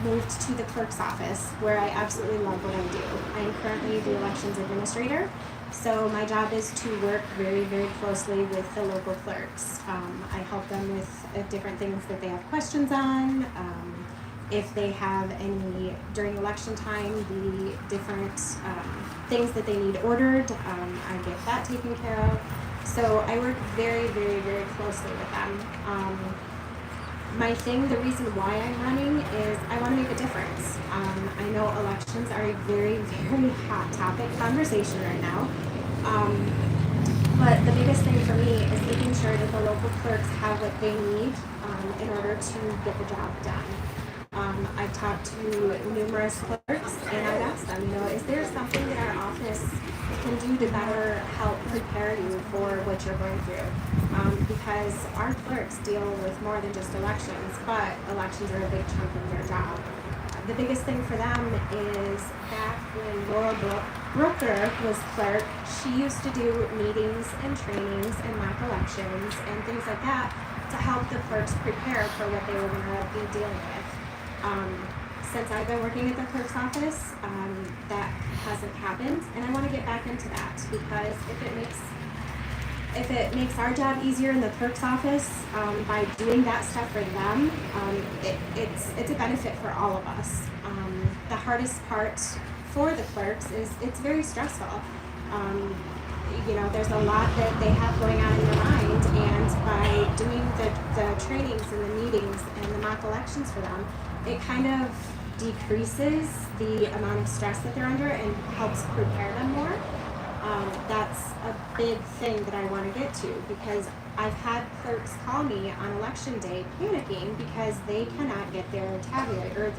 moved to the clerk's office, where I absolutely love what I do. I am currently the elections administrator, so my job is to work very, very closely with the local clerks. I help them with different things that they have questions on. If they have any, during election time, the different things that they need ordered, I get that taken care of. So I work very, very, very closely with them. The reason why I'm running is I want to make a difference. I know elections are a very, very hot topic conversation right now. But the biggest thing for me is making sure that the local clerks have what they need in order to get the job done. I've talked to numerous clerks, and I've asked them, is there something that our office can do to better help prepare you for what you're going through? Because our clerks deal with more than just elections, but elections are a big chunk of their job. The biggest thing for them is back when Laura Brooker was clerk, she used to do meetings and trainings and mock elections and things like that to help the clerks prepare for what they were going to be dealing with. Since I've been working at the clerk's office, that hasn't happened, and I want to get back into that because if it makes our job easier in the clerk's office by doing that stuff for them, it's a benefit for all of us. The hardest part for the clerks is it's very stressful. There's a lot that they have going on in their mind, and by doing the trainings and the meetings and the mock elections for them, it kind of decreases the amount of stress that they're under and helps prepare them more. That's a big thing that I want to get to, because I've had clerks call me on election day panicking because they cannot get their tabulator, or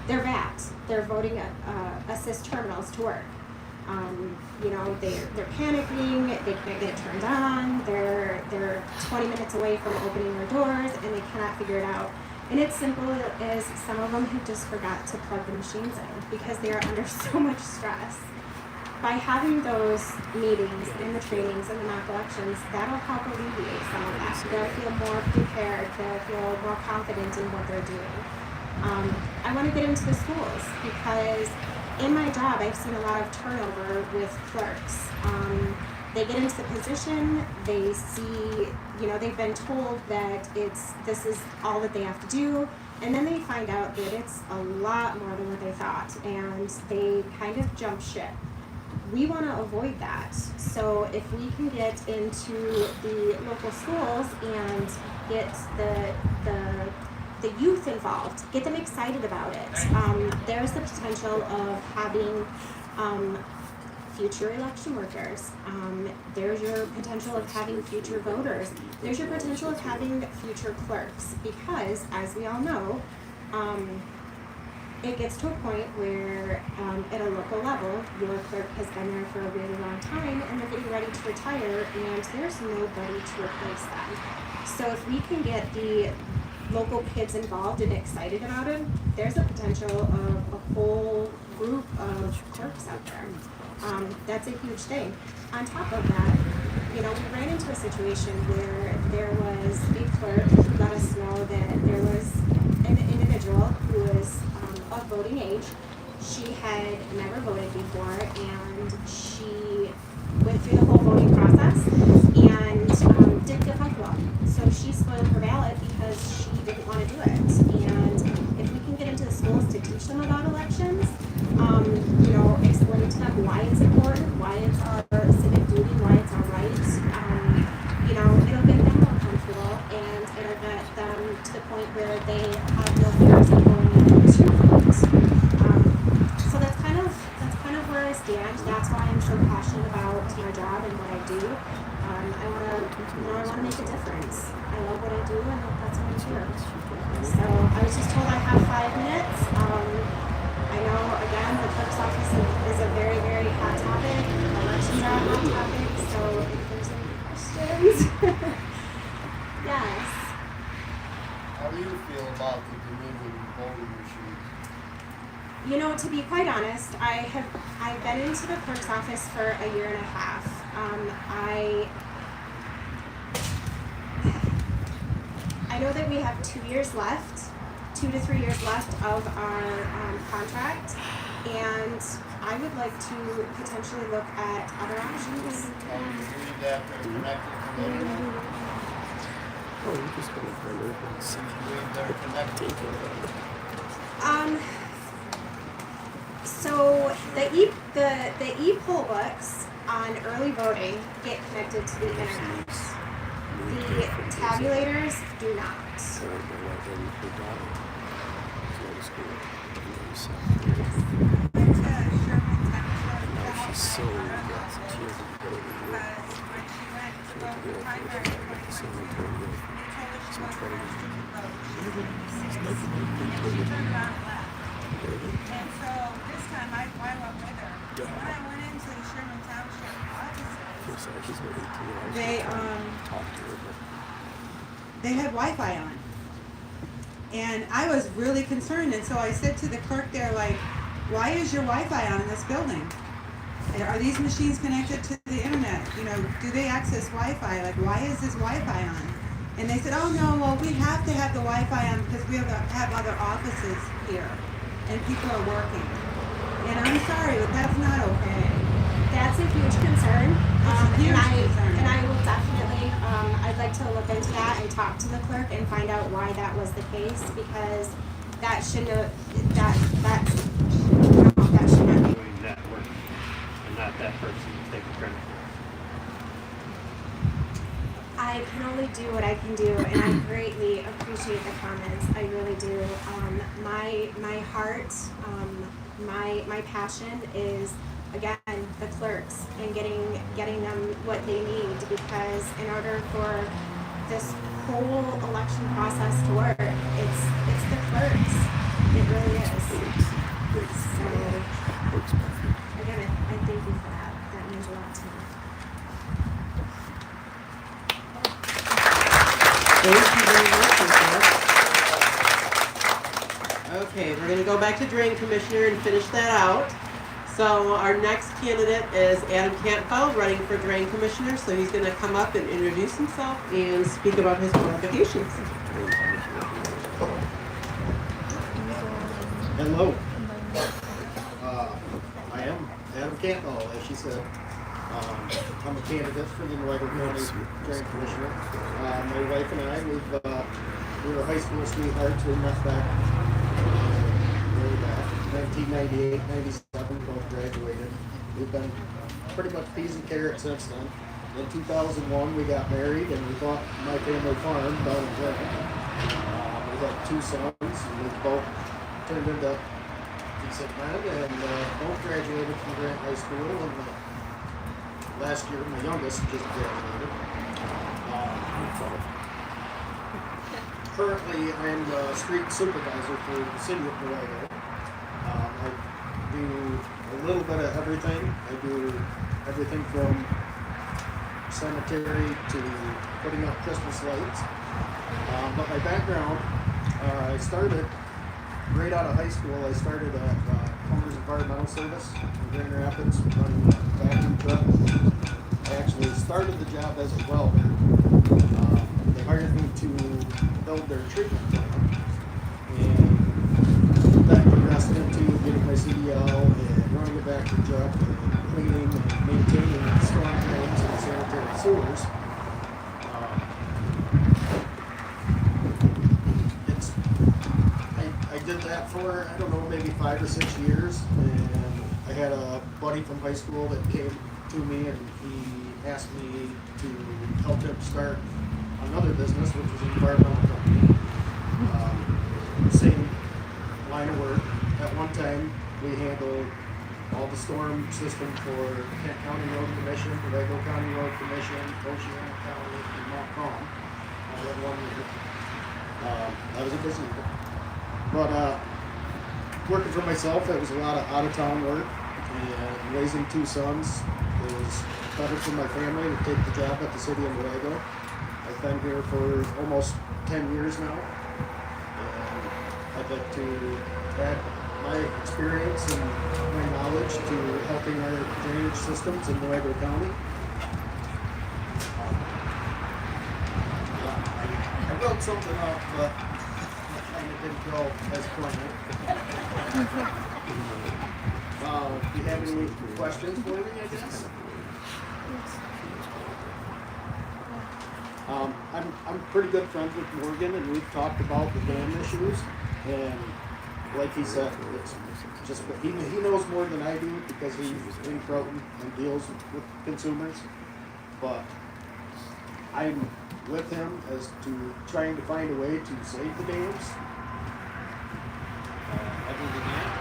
their VAT, their voting assist terminals to work. They're panicking, they can't get it turned on, they're 20 minutes away from opening their doors, and they cannot figure it out. And it's simple as some of them have just forgot to plug the machines in because they are under so much stress. By having those meetings and the trainings and the mock elections, that'll help alleviate some of that. They'll feel more prepared, they'll feel more confident in what they're doing. I want to get into the schools because in my job, I've seen a lot of turnover with clerks. They get into the position, they see, they've been told that this is all that they have to do, and then they find out that it's a lot more than what they thought, and they kind of jump ship. We want to avoid that. So if we can get into the local schools and get the youth involved, get them excited about it, there's the potential of having future election workers. There's your potential of having future voters. There's your potential of having future clerks, because as we all know, it gets to a point where at a local level, your clerk has been there for a really long time and they're getting ready to retire, and there's nobody to replace them. So if we can get the local kids involved and excited about it, there's a potential of a whole group of clerks out there. That's a huge thing. On top of that, we ran into a situation where there was a clerk who let us know that there was an individual who was of voting age. She had never voted before, and she went through the whole voting process and didn't feel comfortable. So she spoiled her ballot because she didn't want to do it. And if we can get into the schools to teach them about elections, explain to them why it's important, why it's our civic duty, why it's our right. You know, it'll make them more comfortable, and it'll get them to the point where they have no fears of going into the street. So that's kind of where I stand. That's why I'm so passionate about my job and what I do. I wanna make a difference. I love what I do, and that's why I'm here. So I was just told I have 5 minutes. I know, again, the clerk's office is a very, very hot topic. Elections are a hot topic, so if there's any questions. Yes. How do you feel about the community voting machine? You know, to be quite honest, I've been into the clerk's office for a year and a half. I know that we have 2 years left, 2 to 3 years left of our contract, and I would like to potentially look at other options. Do you believe that they're connected to the internet? Oh, we're just going to find Do you believe they're connected to the internet? So the e-poll books on early voting get connected to the internet. The tabulators do not. And so this time I went with her. When I went into the Sherman Township offices, they had Wi-Fi on. And I was really concerned, and so I said to the clerk there, like, why is your Wi-Fi on in this building? Are these machines connected to the internet? You know, do they access Wi-Fi? Like, why is this Wi-Fi on? And they said, oh no, well, we have to have the Wi-Fi on because we have other offices here, and people are working. And I'm sorry, but that's not okay. That's a huge concern. Huge concern. And I will definitely, I'd like to look into that and talk to the clerk and find out why that was the case, because that shouldn't have, that should not be. Doing that work and not that person taking credit for it. I can only do what I can do, and I greatly appreciate the comments. I really do. My heart, my passion is, again, the clerks and getting them what they need, because in order for this whole election process to work, it's the clerks. It really is. So again, I thank you for that. That means a lot to me. Thank you very much, Nicole. Okay, we're gonna go back to Drain Commissioner and finish that out. So our next candidate is Adam Cantwell, running for Drain Commissioner. So he's gonna come up and introduce himself and speak about his qualifications. Hello. I am Adam Cantwell, as she said. I'm a candidate for the Newaygo County Drain Commissioner. My wife and I, we were high school sweethearts. We met back way back, 1998, 97, both graduated. We've been pretty much peas and carrots since then. In 2001, we got married and we bought my family farm down in Grant. We had 2 sons, and we both turned into decent men, and both graduated from Grant High School. And last year, my youngest just graduated. Currently, I'm the street supervisor for the city of Newaygo. I do a little bit of everything. I do everything from cemetery to putting up Christmas lights. But my background, I started right out of high school. I started at Plumbers Environmental Service in Grand Rapids, running a vacuum truck. I actually started the job as a welder. They hired me to build their treatment plant, and that progressed into getting my CDL and running a vacuum truck and cleaning and maintaining storm drains and sanitary sewers. I did that for, I don't know, maybe 5 or 6 years, and I had a buddy from high school that came to me and he asked me to help him start another business, which was an environmental company. Same line of work. At one time, we handled all the storm system for Kent County Road Commission, Newaygo County Road Commission, Oceana County, and Montcalm. All in 1 year. I was a busy one. But working for myself, it was a lot of out-of-town work. And raising 2 sons, it was better for my family to take the job at the city of Newaygo. I've been here for almost 10 years now. And I'd like to add my experience and my knowledge to helping our drainage systems in Newaygo County. I built something up, but it didn't go as planned. Do you have any questions for me, I guess? I'm pretty good friends with Morgan, and we've talked about the dam issues, and like he said, it's just he knows more than I do because he's in Croton and deals with consumers. But I'm with him as to trying to find a way to save the dams. Other than that,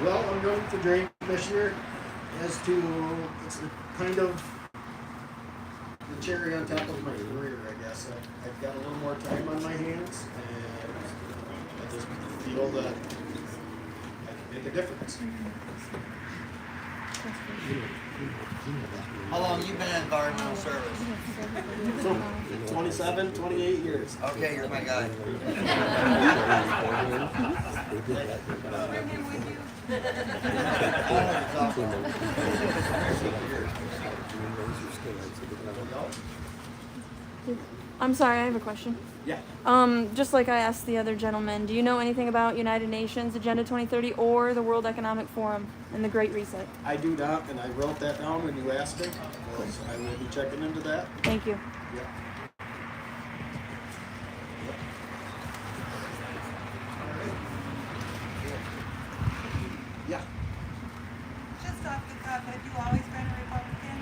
well, I'm running for drain commissioner as to it's kind of the cherry on top of my career, I guess. I've got a little more time on my hands, and I just feel that I can make a difference. How long you been in environmental service? 27, 28 years. Okay, you're my guy. I'm sorry, I have a question. Yeah. Just like I asked the other gentleman, do you know anything about United Nations Agenda 2030 or the World Economic Forum and the Great Reset? I do not, and I wrote that down when you asked me. I will be checking into that. Thank you. Yeah. Yeah, Just off the cuff, have you always been a Republican?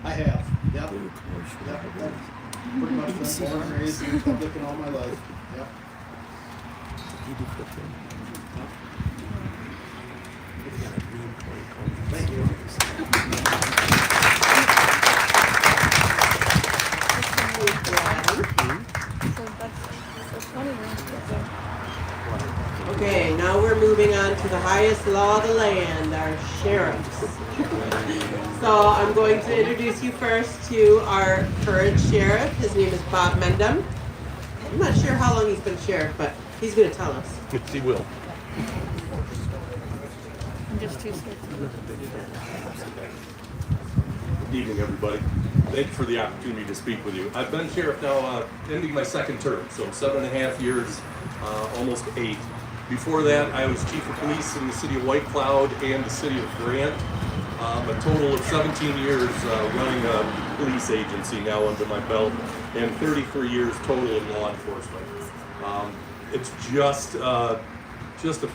I have. Yep. Yep. Pretty much been born and raised a Republican all my life. Yep. Thank you. Okay, now we're moving on to the highest law of the land, our sheriffs. So I'm going to introduce you first to our current sheriff. His name is Bob Mendham. I'm not sure how long he's been sheriff, but he's going to tell us. He will. I'm just too scared. Good evening, everybody. Thank you for the opportunity to speak with you. I've been sheriff now, ending my second term, so 7.5 years, almost 8. Before that, I was chief of police in the city of White Cloud and the city of Grant. A total of 17 years running a police agency now under my belt, and 33 years total in law enforcement. It's just a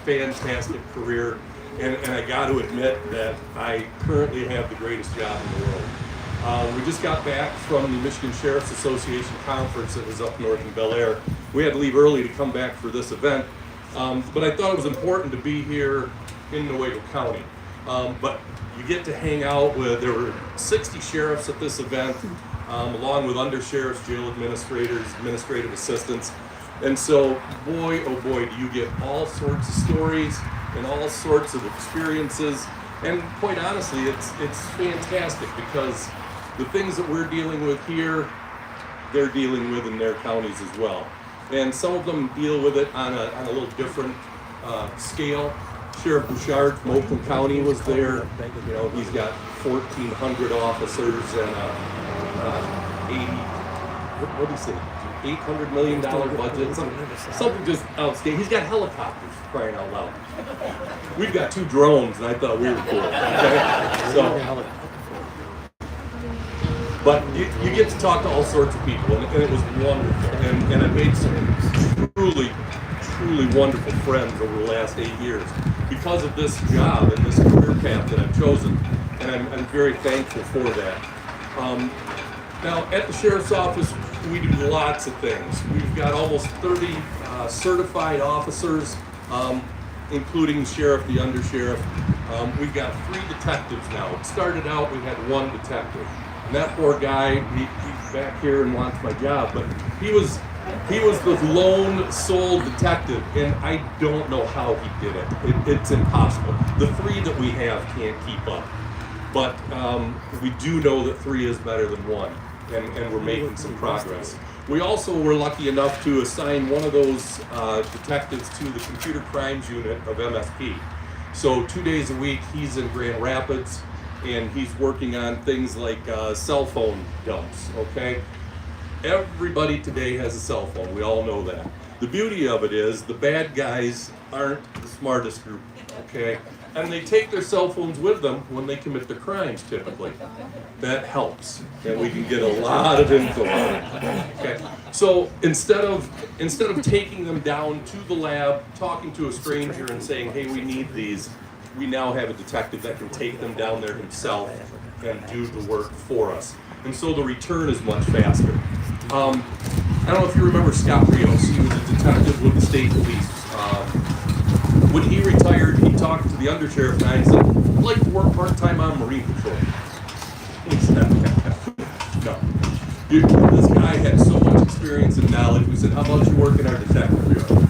fantastic career, and I got to admit that I currently have the greatest job in the world. We just got back from the Michigan Sheriff's Association conference that was up north in Bel Air. We had to leave early to come back for this event, but I thought it was important to be here in Newaygo County. But you get to hang out with, there were 60 sheriffs at this event, along with undersheriffs, jail administrators, administrative assistants. And so, boy, oh boy, do you get all sorts of stories and all sorts of experiences. And quite honestly, it's fantastic because the things that we're dealing with here, they're dealing with in their counties as well. And some of them deal with it on a little different scale. Sheriff Bouchard from Oakland County was there. You know, he's got 1,400 officers and what do you say? $800 million budget. Something just outstanding. He's got helicopters, crying out loud. We've got 2 drones, and I thought we were cool. Okay? So, but you get to talk to all sorts of people, and it was wonderful. And I made some truly wonderful friends over the last 8 years because of this job and this career path that I've chosen, and I'm very thankful for that. Now, at the Sheriff's Office, we do lots of things. We've got almost 30 certified officers, including the sheriff, the undersheriff. We've got 3 detectives now. It started out, we had 1 detective. And that poor guy, he's back here and wants my job, but he was the lone sole detective, and I don't know how he did it. It's impossible. The 3 that we have can't keep up. But we do know that 3 is better than 1, and we're making some progress. We also were lucky enough to assign one of those detectives to the computer crimes unit of MSP. So 2 days a week, he's in Grand Rapids, and he's working on things like cell phone dumps, okay? Everybody today has a cell phone, we all know that. The beauty of it is the bad guys aren't the smartest group, okay? And they take their cell phones with them when they commit their crimes, typically. That helps, and we can get a lot of info on it. Okay. So instead of taking them down to the lab, talking to a stranger and saying, hey, we need these, we now have a detective that can take them down there himself and do the work for us. And so the return is much faster. I don't know if you remember Scott Rios. He was a detective with the state police. When he retired, he talked to the undersheriff and I said, I'd like to work part-time on Marine Patrol. He said, no. This guy had so much experience and knowledge. We said, how about you work in our detective bureau?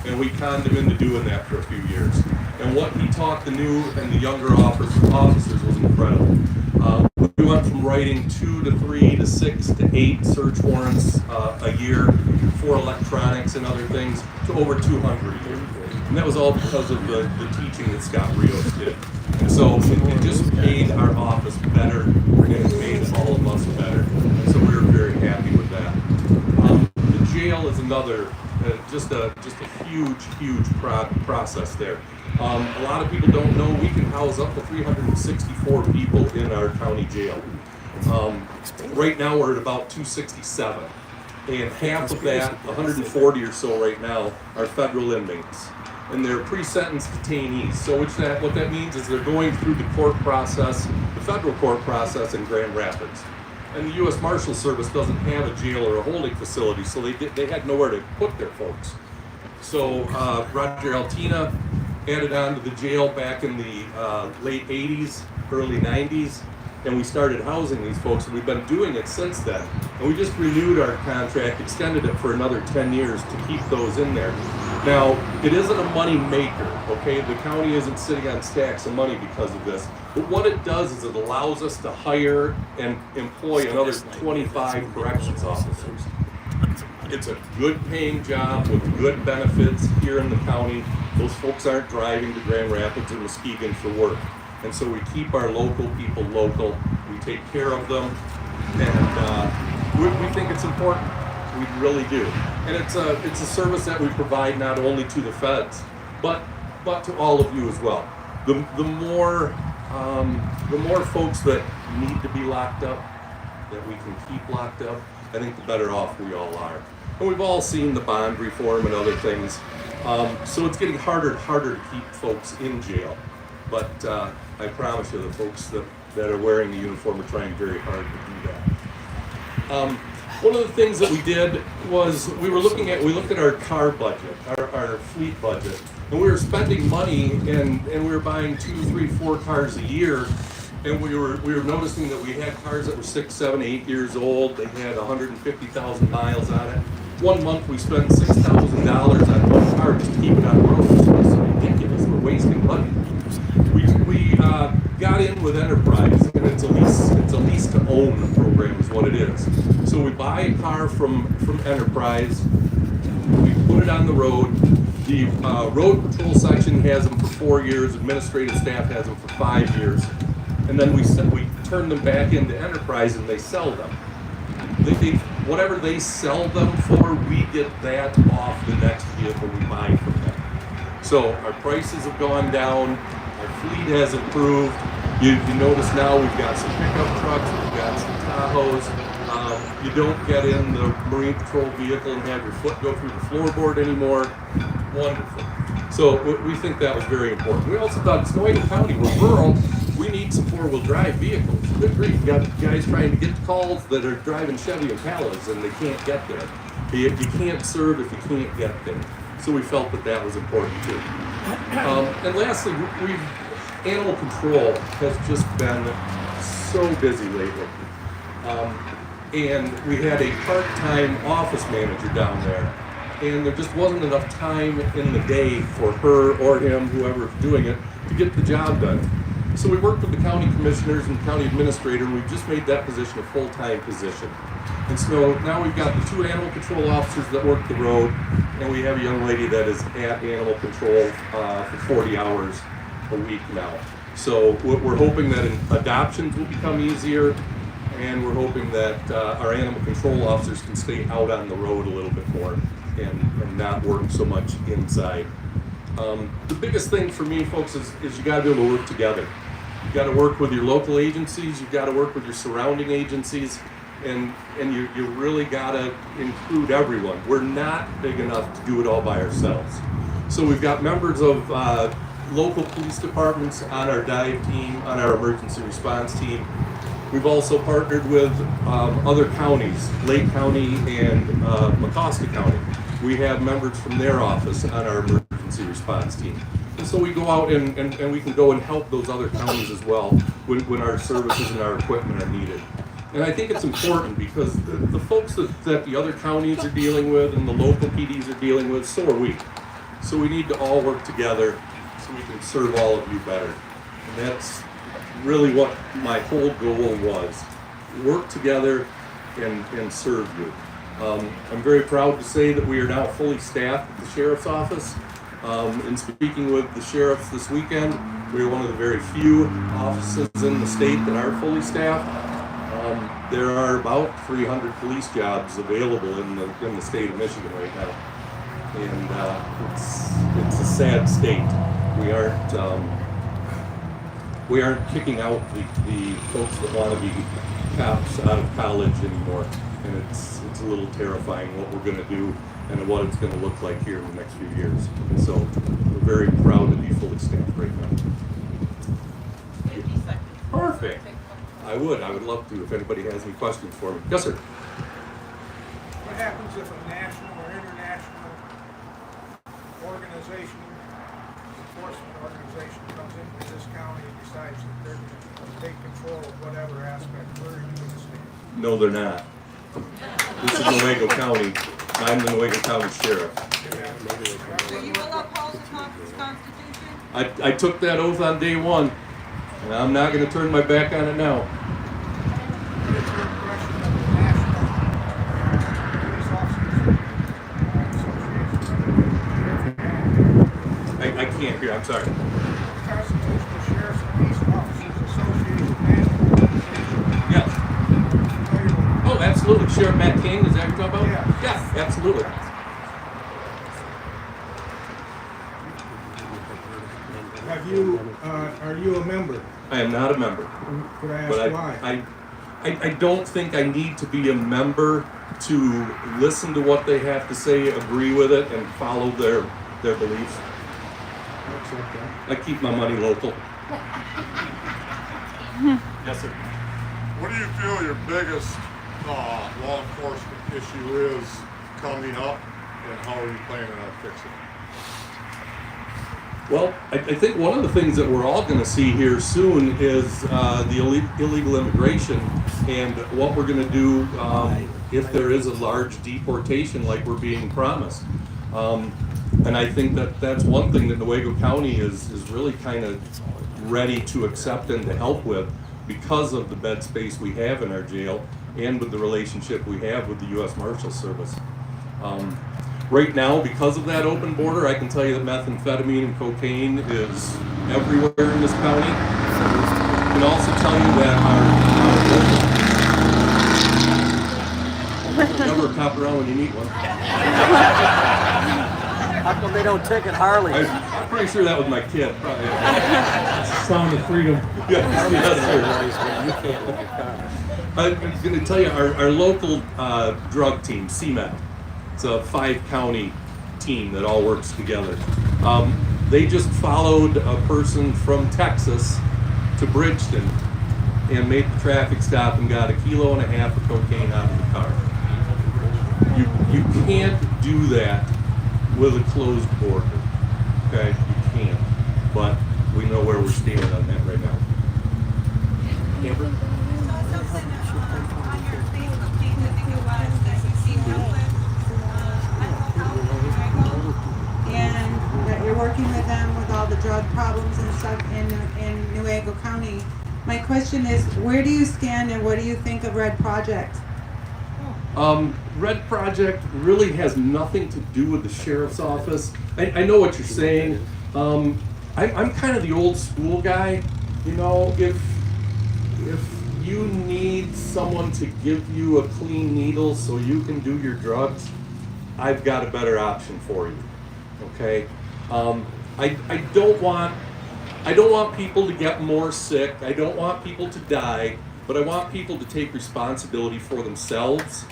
And we conned him into doing that for a few years. And what he taught the new and the younger officers was incredible. We went from writing 2 to 3 to 6 to 8 search warrants a year for electronics and other things to over 200 a year. And that was all because of the teaching that Scott Rios did. And so it just made our office better, and it made all of us better. And so we were very happy with that. The jail is another, just a huge process there. A lot of people don't know we can house up to 364 people in our county jail. Right now we're at about 267, and half of that, 140 or so right now, are federal inmates, and they're pre-sentence detainees. So what that means is they're going through the court process, the federal court process in Grand Rapids. And the U.S. Marshal Service doesn't have a jail or a holding facility, so they had nowhere to put their folks. So Roger Altina added on to the jail back in the late 80s, early 90s, and we started housing these folks, and we've been doing it since then. And we just renewed our contract, extended it for another 10 years to keep those in there. Now, it isn't a money maker, okay? The county isn't sitting on stacks of money because of this. But what it does is it allows us to hire and employ another 25 corrections officers. It's a good paying job with good benefits here in the county. Those folks aren't driving to Grand Rapids or Muskegon for work. And so we keep our local people local. We take care of them, and we think it's important. We really do. And it's a service that we provide not only to the feds, but to all of you as well. The more folks that need to be locked up, that we can keep locked up, I think the better off we all are. And we've all seen the bond reform and other things. So it's getting harder and harder to keep folks in jail. But I promise you, the folks that are wearing the uniform are trying very hard to do that. One of the things that we did was we looked at our car budget, our fleet budget, and we were spending money and we were buying 2, 3, 4 cars a year, and we were noticing that we had cars that were 6, 7, 8 years old. They had 150,000 miles on it. One month we spent $6,000 on one car just to keep it on the road. It's ridiculous. We're wasting money. We got in with Enterprise, and it's a lease to own program is what it is. So we buy a car from Enterprise, we put it on the road. The road patrol section has them for 4 years, administrative staff has them for 5 years, and then we turn them back into Enterprise and they sell them. Whatever they sell them for, we get that off the next vehicle we buy from them. So our prices have gone down, our fleet has improved. You notice now we've got some pickup trucks, we've got some Tahoes. You don't get in the Marine Patrol vehicle and have your foot go through the floorboard anymore. Wonderful. So we think that was very important. We also thought, it's Newaygo County, we're rural, we need some four-wheel drive vehicles. Good grief, you got guys trying to get calls that are driving Chevy Impalas and they can't get there. You can't serve if you can't get there. So we felt that that was important too. And lastly, animal control has just been so busy lately. And we had a part-time office manager down there, and there just wasn't enough time in the day for her or him, whoever's doing it, to get the job done. So we worked with the county commissioners and county administrator, and we've just made that position a full-time position. And so now we've got the 2 animal control officers that work the road, and we have a young lady that is at animal control for 40 hours a week now. So we're hoping that adoptions will become easier, and we're hoping that our animal control officers can stay out on the road a little bit more and not work so much inside. The biggest thing for me, folks, is you got to be able to work together. You got to work with your local agencies, you got to work with your surrounding agencies, and you really got to include everyone. We're not big enough to do it all by ourselves. So we've got members of local police departments on our dive team, on our emergency response team. We've also partnered with other counties, Lake County and Mecosta County. We have members from their office on our emergency response team. And so we go out and we can go and help those other counties as well when our services and our equipment are needed. And I think it's important because the folks that the other counties are dealing with and the local PDs are dealing with, so are we. So we need to all work together so we can serve all of you better. And that's really what my whole goal was. Work together and serve you. I'm very proud to say that we are now fully staffed at the Sheriff's Office. In speaking with the sheriffs this weekend, we are one of the very few offices in the state that are fully staffed. There are about 300 police jobs available in the state of Michigan right now. And it's a sad state. We aren't kicking out the folks that want to be cops out of college anymore. And it's a little terrifying what we're going to do and what it's going to look like here in the next few years. So we're very proud to be fully staffed right now. 50 seconds. Perfect. I would love to if anybody has any questions for me. Yes, sir. What happens if a national or international organization, enforcement organization comes into this county and decides that they're going to take control of whatever aspect? Where are you going to stand? No, they're not. This is Newaygo County. I'm the Newaygo County Sheriff. So you will uphold the Constitution? I took that oath on day one, and I'm not going to turn my back on it now. What is your impression of the National Police Officers Association? I can't hear. I'm sorry. Constitutional Sheriff's and Peace Officers Association. Yes. Oh, absolutely. Sheriff Matt King, is that what you're talking about? Yeah, absolutely. Have you, are you a member? I am not a member. Could I ask But why? I don't think I need to be a member to listen to what they have to say, agree with it, and follow their beliefs. That's okay. I keep my money local. Yes, sir. What do you feel your biggest law enforcement issue is coming up, and how are you planning on fixing it? Well, I think one of the things that we're all going to see here soon is the illegal immigration and what we're going to do if there is a large deportation like we're being promised. And I think that that's one thing that Newaygo County is really kind of ready to accept and to help with because of the bed space we have in our jail and with the relationship we have with the U.S. Marshals Service. Right now, because of that open border, I can tell you that methamphetamine and cocaine is everywhere in this county. I can also tell you that our never a cop around when you need one. How come they don't ticket Harley? I'm pretty sure that was my kid. Probably. Sound of freedom. Yes, sir. You can't look at cars. I'm going to tell you, our local drug team, CMET, it's a 5-county team that all works together. They just followed a person from Texas to Bridgeton and made the traffic stop and got 1.5 kilos of cocaine out of the car. You can't do that with a closed border, okay? You can't, but we know where we're standing on that right now. Amber? And that you're working with them with all the drug problems and stuff in Newaygo County. My question is, where do you stand and what do you think of Red Project? Red Project really has nothing to do with the sheriff's office. I know what you're saying. I'm kind of the old school guy. You know, if you need someone to give you a clean needle so you can do your drugs, I've got a better option for you. Okay? I don't want people to get more sick. I don't want people to die, but I want people to take responsibility for themselves.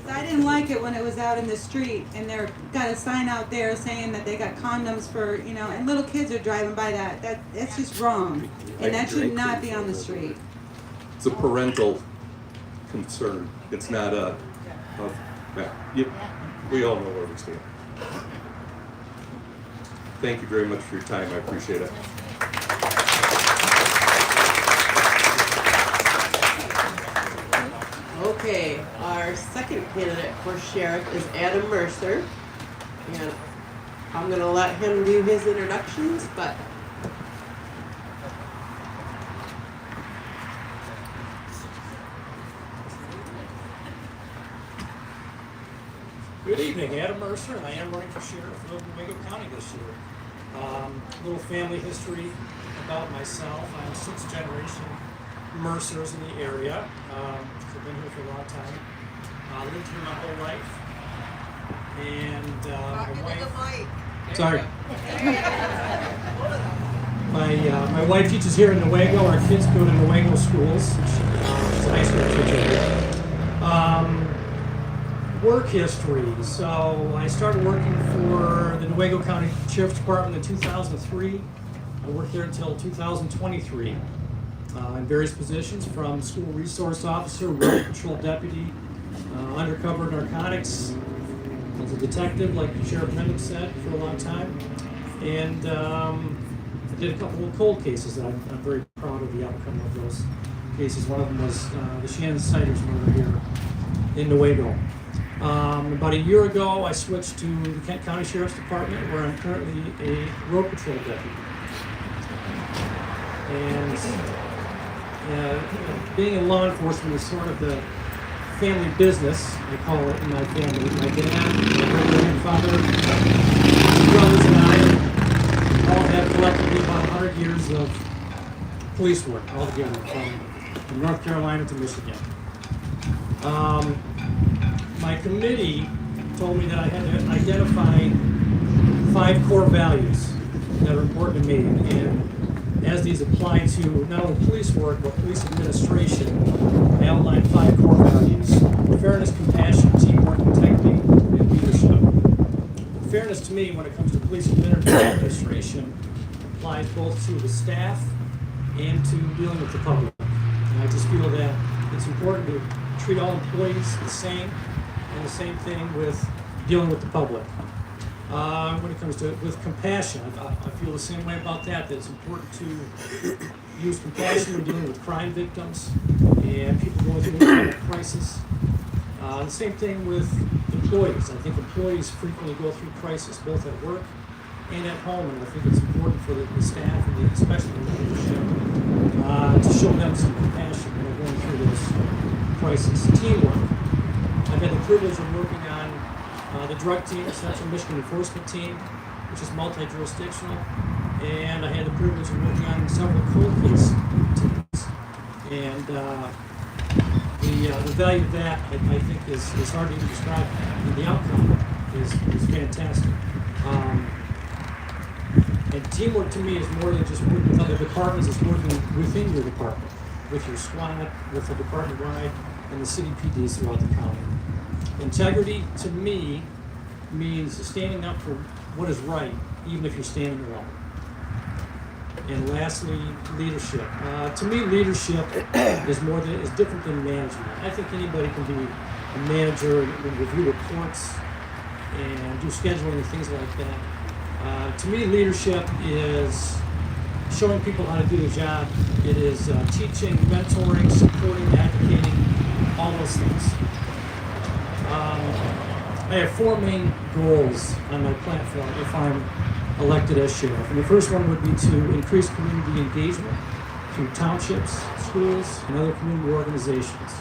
I didn't like it when it was out in the street and they're got a sign out there saying that they got condoms for, you know, and little kids are driving by that's just wrong. And that should not be on the street. It's a parental concern. It's not we all know where we stand. Thank you very much for your time. I appreciate it. Okay, our second candidate for sheriff is Adam Mercer. And I'm gonna let him do his introductions, but Good evening, Adam Mercer, and I am running for sheriff of Newaygo County this year. A little family history about myself. I'm 6th generation Mercers in the area. I've been here for a long time. Lived here my whole life. And my wife. Sorry. My wife teaches here in Newaygo. Our kids go to Newaygo schools. She's a high school teacher here. Work history. So I started working for the Newaygo County Sheriff's Department in 2003. I worked there until 2023 in various positions, from school resource officer, road patrol deputy, undercover narcotics. I was a detective, like Sheriff Mendick said, for a long time. And I did a couple of cold cases that I'm very proud of the outcome of those cases. One of them was the Shannon Snyder's murder here in Newaygo. About a year ago, I switched to the Kent County Sheriff's Department, where I'm currently a road patrol deputy. And being in law enforcement is sort of the family business, I call it, in my family. My dad, my grandfather, my brothers, and I all have collectively about 100 years of police work altogether, from North Carolina to Michigan. My committee told me that I had to identify 5 core values that are important to me, and as these apply to not only police work but police administration, I outlined 5 core values: fairness, compassion, teamwork, integrity, and leadership. Fairness to me, when it comes to police administration, applies both to the staff and to dealing with the public. And I just feel that it's important to treat all employees the same, and the same thing with dealing with the public. When it comes to with compassion, I feel the same way about that. That it's important to use compassion when dealing with crime victims and people going through any kind of crisis. The same thing with employees. I think employees frequently go through crisis both at work and at home, and I think it's important for the staff and especially the leadership to show them some compassion when they're going through this crisis. Teamwork. I've had the privilege of working on the drug team, Central Michigan Enforcement Team, which is multi-jurisdictional, and I had the privilege of working on several cold case teams. And the value of that, I think, is hard to even describe, and the outcome is fantastic. And teamwork to me is more than just working with other departments, it's working within your department, with your squad, with the department-wide, and the city PDs throughout the county. Integrity to me means standing up for what is right, even if you're standing alone. And lastly, leadership. To me, leadership is different than management. I think anybody can be a manager and review reports and do scheduling and things like that. To me, leadership is showing people how to do their job. It is teaching, mentoring, supporting, advocating, all those things. I have 4 main goals on my platform if I'm elected as sheriff. And the first one would be to increase community engagement through townships, schools, and other community organizations.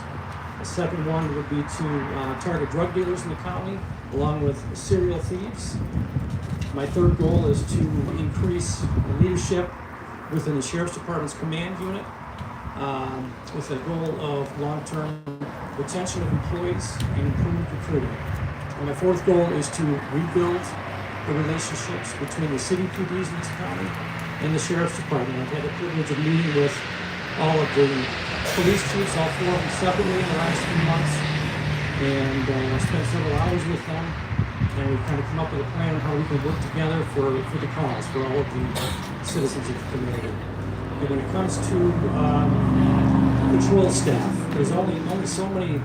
The second one would be to target drug dealers in the county, along with serial thieves. My third goal is to increase leadership within the Sheriff's Department's command unit, with a goal of long-term retention of employees and improved recruiting. And my fourth goal is to rebuild the relationships between the city PDs in this county and the Sheriff's Department. I've had the privilege of meeting with all of the police chiefs, all 4 of them separately in the last few months, and I spent several hours with them, and we've kind of come up with a plan on how we can work together for the cause, for all of the citizens of the community. And when it comes to patrol staff, there's only so many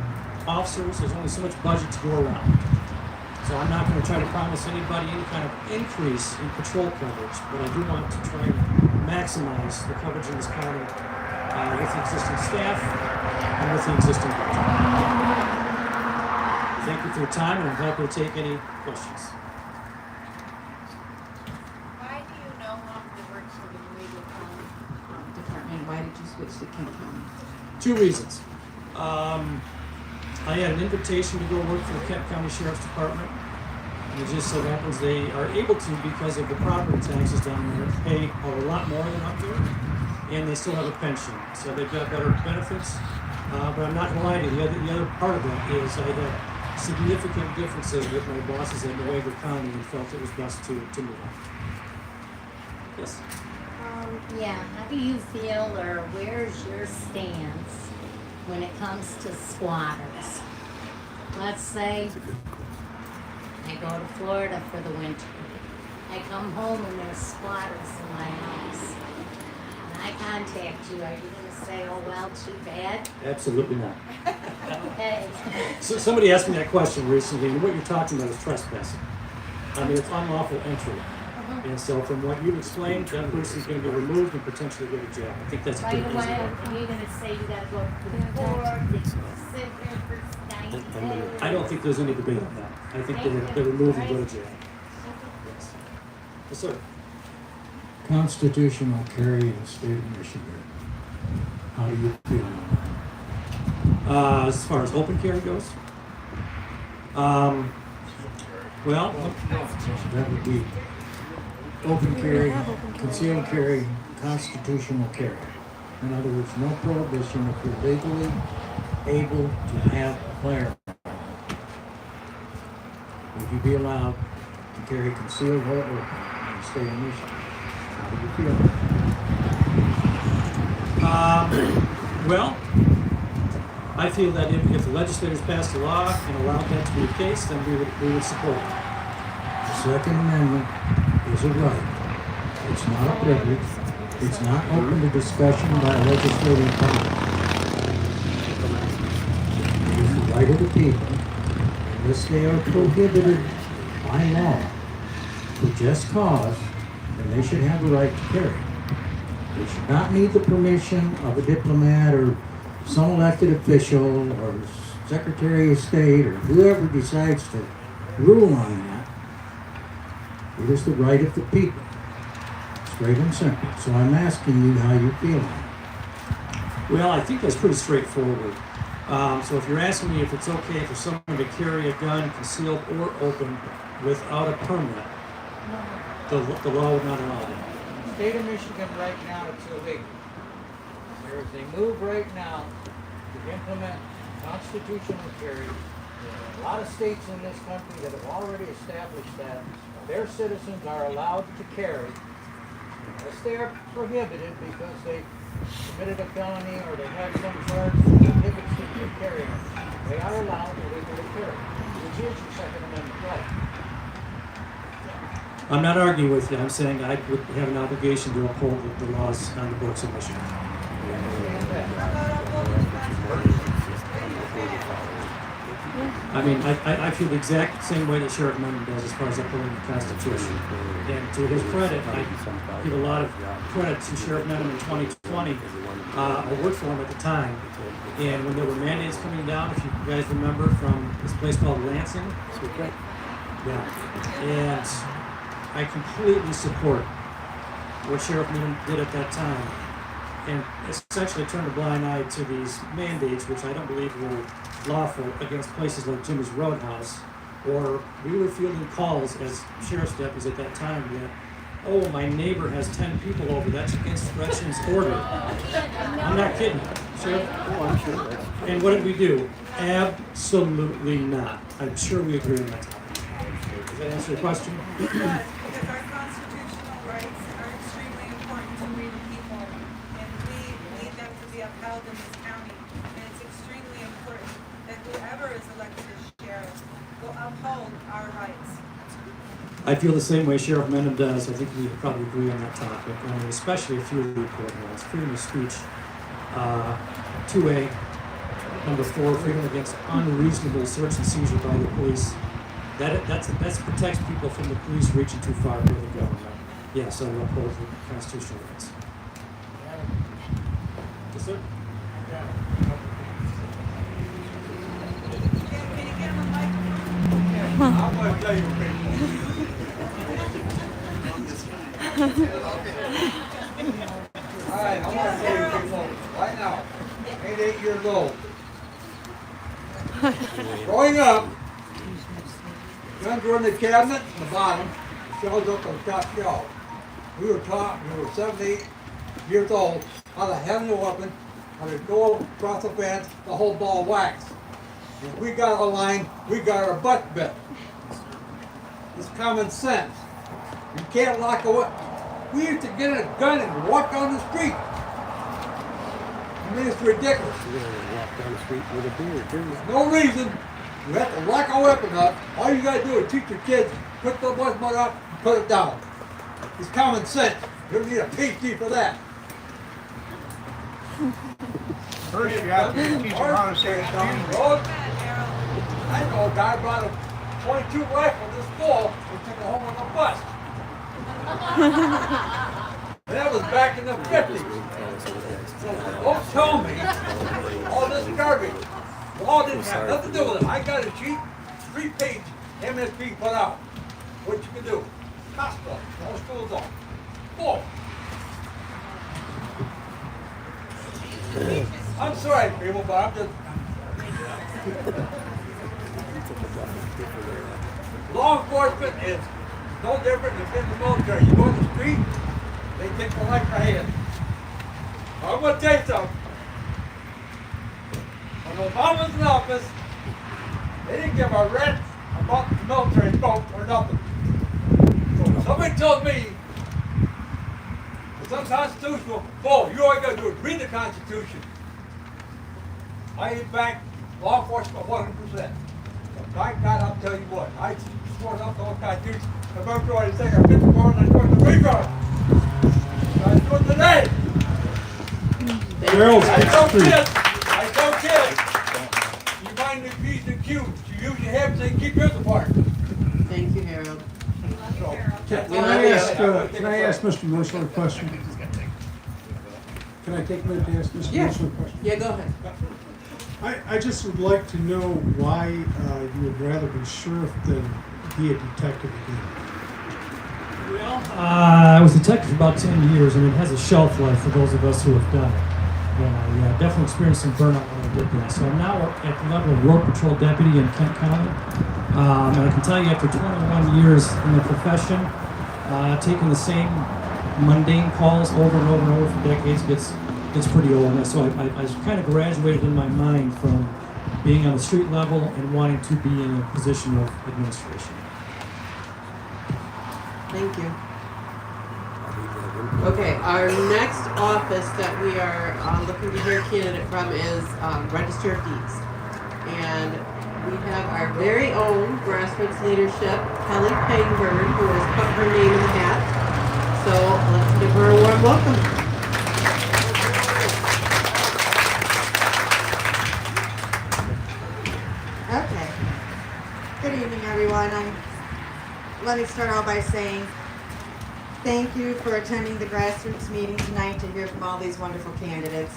officers, there's only so much budget to go around. So I'm not going to try to promise anybody any kind of increase in patrol coverage, but I do want to try and maximize the coverage in this county with the existing staff and with the existing budget. Thank you for your time, and I'm happy to take any questions. Why do you no longer work for the Newaygo County Department? Why did you switch to Kent County? 2 reasons. I had an invitation to go work for the Kent County Sheriff's Department, and it just so happens they are able to because of the property taxes down there. Pay a lot more than up here, and they still have a pension, so they've got better benefits. But I'm not going to lie to you, the other part of that is I had significant differences with my bosses in Newaygo County and felt it was best to move on. Yes? Yeah, how do you feel, or where's your stance when it comes to squatters? Let's say I go to Florida for the winter. I come home and there's squatters in my house. And I contact you. Are you going to say, oh, well, too bad? Absolutely not. Okay. So somebody asked me that question recently, and what you're talking about is trespassing. I mean, it's unlawful entry. And so from what you explained, that person's going to be removed and potentially go to jail. I think that's a Right good away, reason. you're going to say you got to go to the court, you sit there for 90 days. I don't think there's any debate on that. I think they're removed and go to jail. Yes. Yes, sir. Constitutional carry in the state of Michigan. How do you feel? As far as open carry goes? Well, That would be open carry, concealed carry, constitutional carry. In other words, no prohibition if you're legally able to have a firearm. Would you be allowed to carry concealed or open in the state of Michigan? How do you feel? well, I feel that if the legislators passed a law and allowed that to be the case, then we would support it. The Second Amendment is a right. It's not a privilege. It's not open to discussion by a legislative body. It is the right of the people. Unless they are prohibited by law for just cause, then they should have the right to carry. They should not need the permission of a diplomat or some elected official or Secretary of State or whoever decides to rule on that. It is the right of the people. Straight and simple. So I'm asking you how you feel on it. Well, I think that's pretty straightforward. So if you're asking me if it's okay for someone to carry a gun concealed or open without a permit, the law would not allow that. State of Michigan right now, it's illegal. There is a move right now to implement constitutional carry. There are a lot of states in this country that have already established that their citizens are allowed to carry Yes, they are prohibited because they committed a felony or they have some charge that prohibits them from carrying it. They are allowed to legally carry, which is your Second Amendment right. I'm not arguing with you. I'm saying I would have an obligation to uphold the laws on the books of Michigan. I mean, I feel the exact same way that Sheriff Memon does as far as upholding the Constitution. And to his credit, I give a lot of credit to Sheriff Memon in 2020. I worked for him at the time. And when there were mandates coming down, if you guys remember, from this place called Lansing. Yeah. And I completely support what Sheriff Memon did at that time. And essentially turned a blind eye to these mandates, which I don't believe were lawful, against places like Jimmy's Roadhouse, or we were fielding calls as sheriff's deputies at that time that, oh, my neighbor has 10 people over, that's against Gretchen's order. I'm not kidding, Sheriff. Oh, I'm sure. And what did we do? Absolutely not. I'm sure we agree on that topic. Does that answer your question? It does, because our constitutional rights are extremely important to we the people, and we need them to be upheld in this county. And it's extremely important that whoever is elected as sheriff will uphold our rights. I feel the same way Sheriff Memon does. I think we probably agree on that topic. I mean, especially a few of the important ones. Freedom of speech, 2A, number 4, freedom against unreasonable search and seizure by the police. That protects people from the police reaching too far with the government. Yes, I will uphold the constitutional rights. Yes, sir. I'm gonna tell you Alright, I'm gonna tell you people right now. 8 years old. Growing up, guns were in the cabinet at the bottom, shells up on the top shelf. We were taught, we were 7, 8 years old, how to handle a weapon, how to go across the fence, the whole ball of wax. If we got a line, we got our butt bit. It's common sense. You can't lock a weapon. We used to get a gun and walk down the street. I mean, it's ridiculous. You're gonna walk down the street with a beer, too. There's no reason you have to lock a weapon up. All you gotta do is teach your kids, pick the weapon up and put it down. It's common sense. You don't need a PhD for that. First, you have to teach them how to say it down the road. I know a guy brought a .22 rifle to school and took it home on a bus. And that was back in the 50s. So don't tell me all this garbage. Law didn't have nothing to do with it. I got a sheet, 3-page MSP put out. What you can do. Hospital, all schools on. Full. I'm sorry, people, but I'm just... Law enforcement is no different than in the military. You go in the street, they take the life right hand. I'm going to tell you something. When Obama was in office, they didn't give a rent about the military vote or nothing. So when somebody tells me it's unconstitutional, all you got to do is read the Constitution. I back law enforcement 100%. By God, I'll tell you what, I swore up to all Constitution. The most I say I 54 and I joined the Newaygo. I do it today. I tell kids, you find the P's and Q's, you use your hips and keep yours apart. Thank you, Harold. Can I ask Mr. Mercer a question? Can I take a minute to ask Mr. Mercer a question? Yeah, go ahead. I just would like to know why you would rather be sheriff than be a detective again. Well, I was a detective for about 10 years, and it has a shelf life for those of us who have done it. And I definitely experienced some burnout when I did that. So I'm now at the level of road patrol deputy in Kent County. And I can tell you, after 21 years in the profession, taking the same mundane calls over and over and over for decades gets pretty old. And so I kind of graduated in my mind from being on the street level and wanting to be in a position of administration. Thank you. Okay, our next office that we are looking to hear a candidate from is Register of Deeds. And we have our very own grassroots leadership, Kelly Pangburn, who has put her name in the hat. So let's give her a warm welcome. Okay. Good evening, everyone. Let me start out by saying thank you for attending the grassroots meeting tonight to hear from all these wonderful candidates.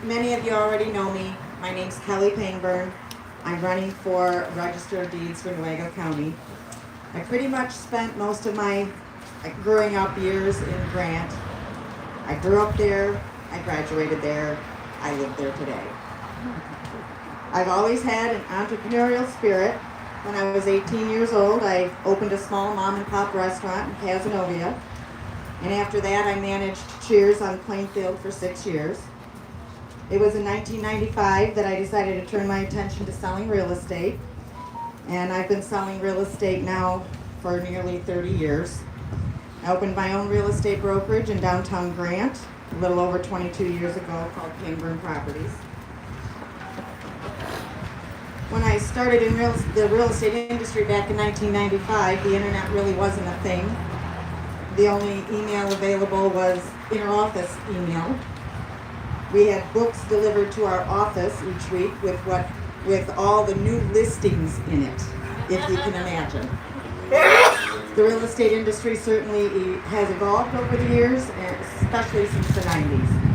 Many of you already know me. My name's Kelly Pangburn. I'm running for Register of Deeds for Newaygo County. I pretty much spent most of my growing up years in Grant. I grew up there, I graduated there, I live there today. I've always had an entrepreneurial spirit. When I was 18 years old, I opened a small mom and pop restaurant in Cazenovia. And after that, I managed Cheers on Plainfield for 6 years. It was in 1995 that I decided to turn my attention to selling real estate. And I've been selling real estate now for nearly 30 years. I opened my own real estate brokerage in downtown Grant a little over 22 years ago called Pangburn Properties. When I started in the real estate industry back in 1995, the internet really wasn't a thing. The only email available was interoffice email. We had books delivered to our office each week with all the new listings in it, if you can imagine. The real estate industry certainly has evolved over the years, especially since the 90s.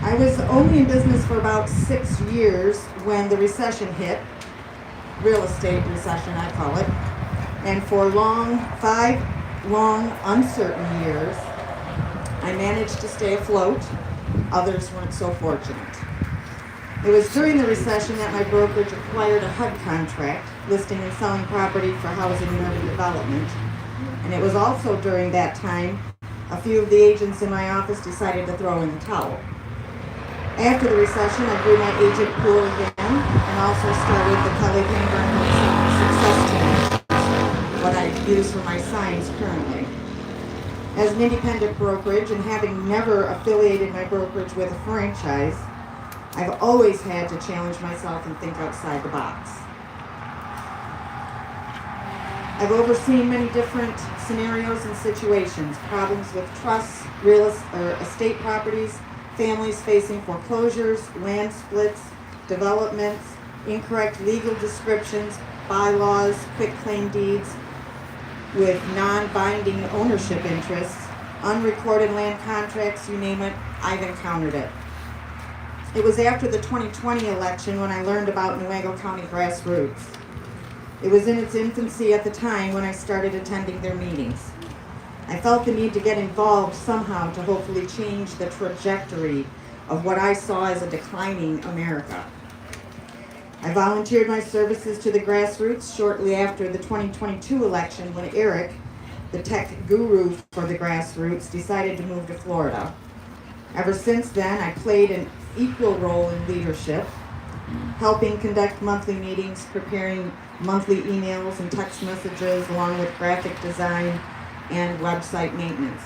I was only in business for about 6 years when the recession hit, real estate recession I call it, and for 5 long, uncertain years, I managed to stay afloat. Others weren't so fortunate. It was during the recession that my brokerage acquired a HUD contract, listing and selling property for housing and urban development. And it was also during that time, a few of the agents in my office decided to throw in the towel. After the recession, I grew my agent pool again and also started the Kelly Pangburn Success Team, what I use for my signs currently. As an independent brokerage and having never affiliated my brokerage with a franchise, I've always had to challenge myself and think outside the box. I've overseen many different scenarios and situations, problems with trusts, estate properties, families facing foreclosures, land splits, developments, incorrect legal descriptions, bylaws, quitclaim deeds with non-binding ownership interests, unrecorded land contracts, you name it, I've encountered it. It was after the 2020 election when I learned about Newaygo County Grassroots. It was in its infancy at the time when I started attending their meetings. I felt the need to get involved somehow to hopefully change the trajectory of what I saw as a declining America. I volunteered my services to the grassroots shortly after the 2022 election when Eric, the tech guru for the grassroots, decided to move to Florida. Ever since then, I played an equal role in leadership, helping conduct monthly meetings, preparing monthly emails and text messages, along with graphic design and website maintenance.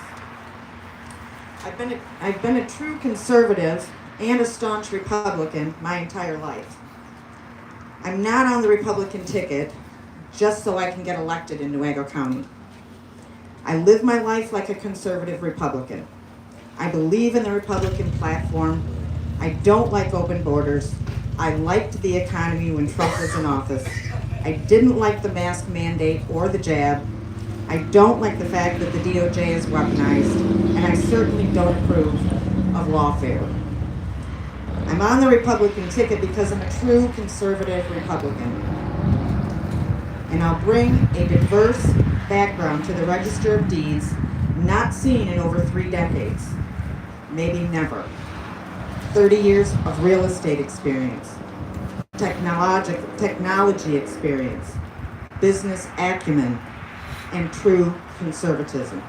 I've been a true conservative and a staunch Republican my entire life. I'm not on the Republican ticket just so I can get elected in Newaygo County. I live my life like a conservative Republican. I believe in the Republican platform. I don't like open borders. I liked the economy when Trump was in office. I didn't like the mask mandate or the jab. I don't like the fact that the DOJ is weaponized, and I certainly don't approve of lawfare. I'm on the Republican ticket because I'm a true conservative Republican. And I'll bring a diverse background to the Register of Deeds not seen in over 3 decades, maybe never. 30 years of real estate experience, technology experience, business acumen, and true conservatism.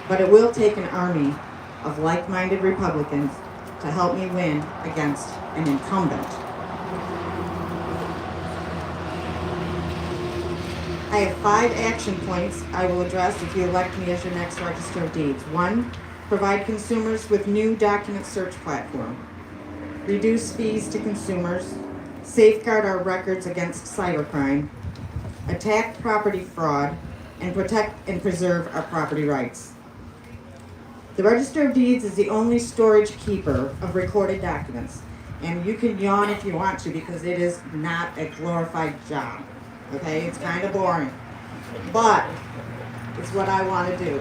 But it will take an army of like-minded Republicans to help me win against an incumbent. I have 5 action points I will address if you elect me as your next Register of Deeds. 1, provide consumers with new document search platform. Reduce fees to consumers. Safeguard our records against cybercrime. Attack property fraud, and protect and preserve our property rights. The Register of Deeds is the only storage keeper of recorded documents. And you can yawn if you want to because it is not a glorified job. Okay, it's kind of boring. But it's what I want to do.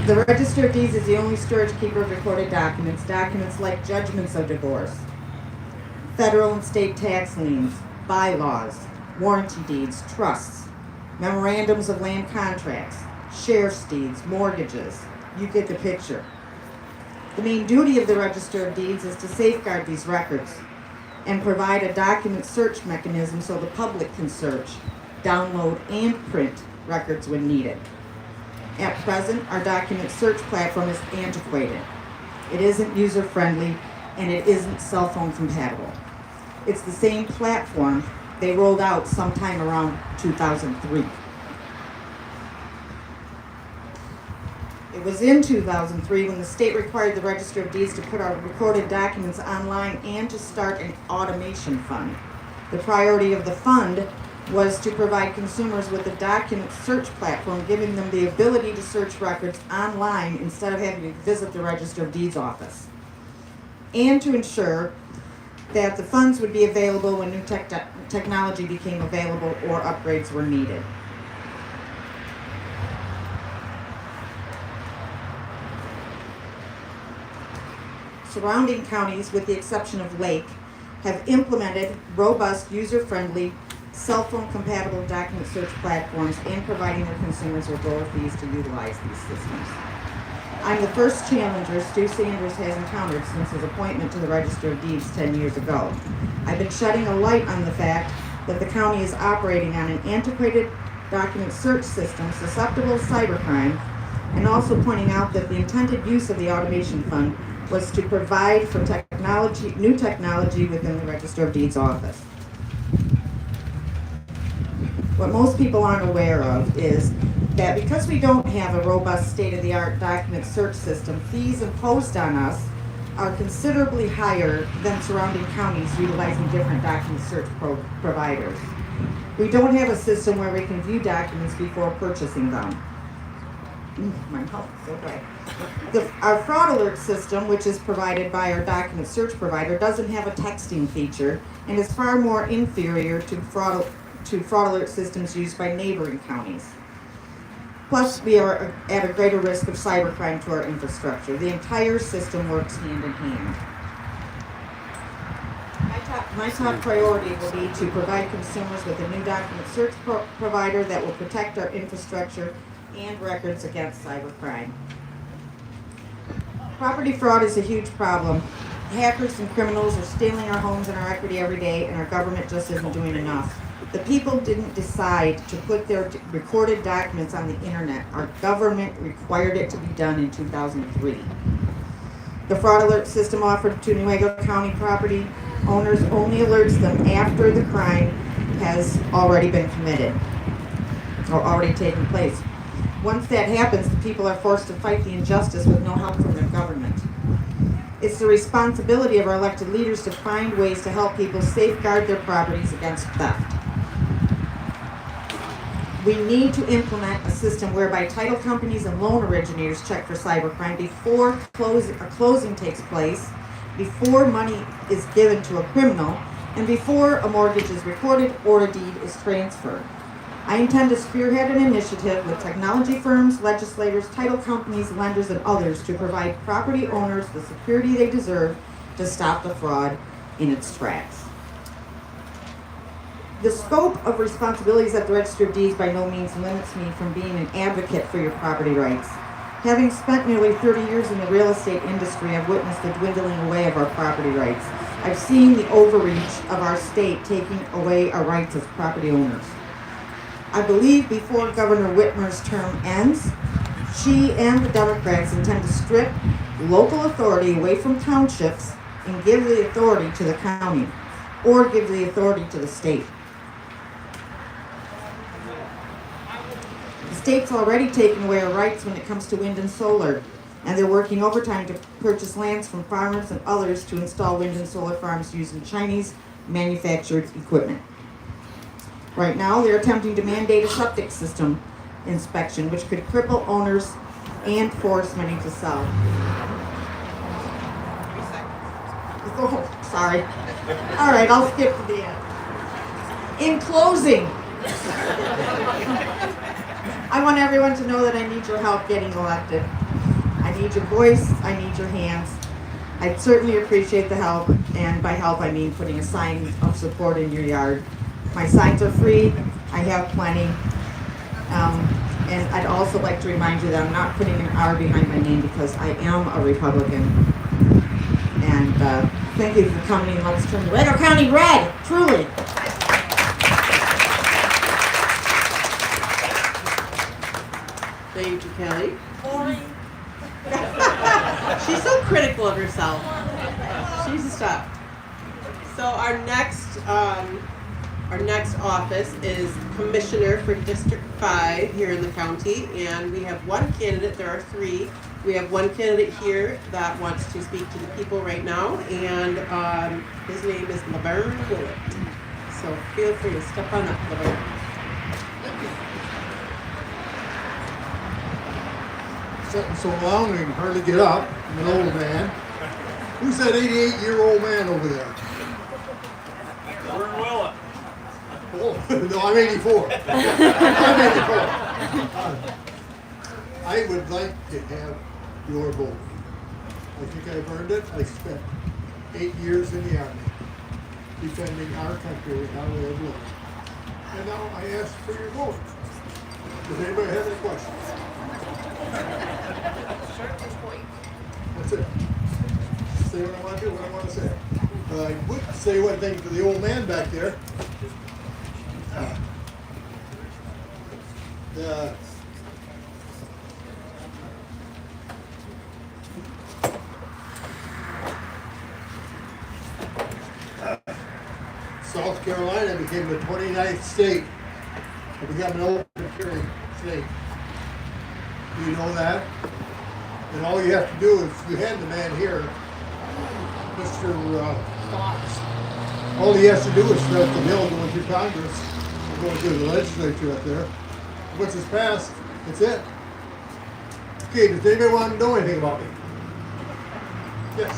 The Register of Deeds is the only storage keeper of recorded documents. Documents like judgments of divorce, federal and state tax liens, bylaws, warranty deeds, trusts, memorandums of land contracts, sheriff's deeds, mortgages. You get the picture. The main duty of the Register of Deeds is to safeguard these records and provide a document search mechanism so the public can search, download, and print records when needed. At present, our document search platform is antiquated. It isn't user-friendly, and it isn't cell phone compatible. It's the same platform they rolled out sometime around 2003. It was in 2003 when the state required the Register of Deeds to put our recorded documents online and to start an automation fund. The priority of the fund was to provide consumers with a document search platform, giving them the ability to search records online instead of having to visit the Register of Deeds office, and to ensure that the funds would be available when new technology became available or upgrades were needed. Surrounding counties, with the exception of Lake, have implemented robust, user-friendly, cell phone compatible document search platforms and providing their consumers with lower fees to utilize these systems. I'm the first challenger Stu Sanders has encountered since his appointment to the Register of Deeds 10 years ago. I've been shedding a light on the fact that the county is operating on an antiquated document search system susceptible to cybercrime, and also pointing out that the intended use of the automation fund was to provide for new technology within the Register of Deeds office. What most people aren't aware of is that because we don't have a robust state-of-the-art document search system, fees imposed on us are considerably higher than surrounding counties utilizing different document search providers. We don't have a system where we can view documents before purchasing them. My mouth is so dry. Our fraud alert system, which is provided by our document search provider, doesn't have a texting feature and is far more inferior to fraud alert systems used by neighboring counties. Plus, we are at a greater risk of cybercrime to our infrastructure. The entire system works hand in hand. My top priority will be to provide consumers with a new document search provider that will protect our infrastructure and records against cybercrime. Property fraud is a huge problem. Hackers and criminals are stealing our homes and our equity every day, and our government just isn't doing enough. The people didn't decide to put their recorded documents on the internet. Our government required it to be done in 2003. The fraud alert system offered to Newaygo County property owners only alerts them after the crime has already been committed or already taken place. Once that happens, the people are forced to fight the injustice with no help from their government. It's the responsibility of our elected leaders to find ways to help people safeguard their properties against theft. We need to implement a system whereby title companies and loan originators check for cybercrime before a closing takes place, before money is given to a criminal, and before a mortgage is recorded or a deed is transferred. I intend to spearhead an initiative with technology firms, legislators, title companies, lenders, and others to provide property owners the security they deserve to stop the fraud in its tracks. The scope of responsibilities at the Register of Deeds by no means limits me from being an advocate for your property rights. Having spent nearly 30 years in the real estate industry, I've witnessed the dwindling away of our property rights. I've seen the overreach of our state taking away our rights as property owners. I believe before Governor Whitmer's term ends, she and the Democrats intend to strip local authority away from townships and give the authority to the county, or give the authority to the state. state's already taken away our rights when it comes to wind and solar, and they're working overtime to purchase lands from farmers and others to install wind and solar farms using Chinese manufactured equipment. Right now, they're attempting to mandate a septic system inspection, which could cripple owners and force many to sell. Oh, sorry. All right, I'll skip to the end. In closing, I want everyone to know that I need your help getting elected. I need your voice, I need your hands. I'd certainly appreciate the help, and by help I mean putting a sign of support in your yard. My signs are free, I have plenty. And I'd also like to remind you that I'm not putting an R behind my name because I am a Republican. And thank you for coming, and let's turn Newaygo County red, truly. Thank you, Kelly. She's so critical of herself. She's stuck. So our next office is Commissioner for District 5 here in the county, and we have one candidate. There are three. We have one candidate here that wants to speak to the people right now, and his name is Laverne Willett. So feel free to step on up, Laverne. Sitting so long I can hardly get up. I'm an old man. Who's that 88-year-old man over there? Laverne Willett. Oh, no, I'm 84. I'm 84. I would like to have your vote. I think I've earned it. I spent 8 years in the Army defending our country and our way of living. And now I ask for your vote. Does anybody have any questions? That's it. Say what I want to do, what I want to say. I would say one thing to the old man back there. South Carolina became the 29th state. It became an open carry state. Do you know that? And all you have to do is, you hand the man here, Mr. Fox, all he has to do is start the bill going through Congress, or going through the legislature up there. Once it's passed, that's it. Okay, does anybody want to know anything about me? Yes.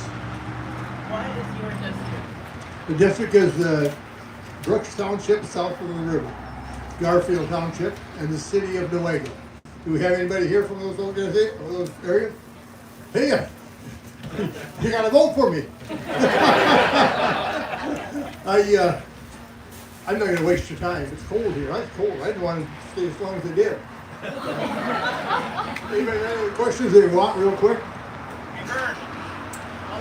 Why is your district? The district is Brooks Township, south of the river, Garfield Township, and the city of Newaygo. Do we have anybody here from those organizations, those areas? Hey, you got to vote for me. I'm not going to waste your time. It's cold here. It's cold. I didn't want to stay as long as I did. Anybody have any questions they want real quick? Hey, Vern, how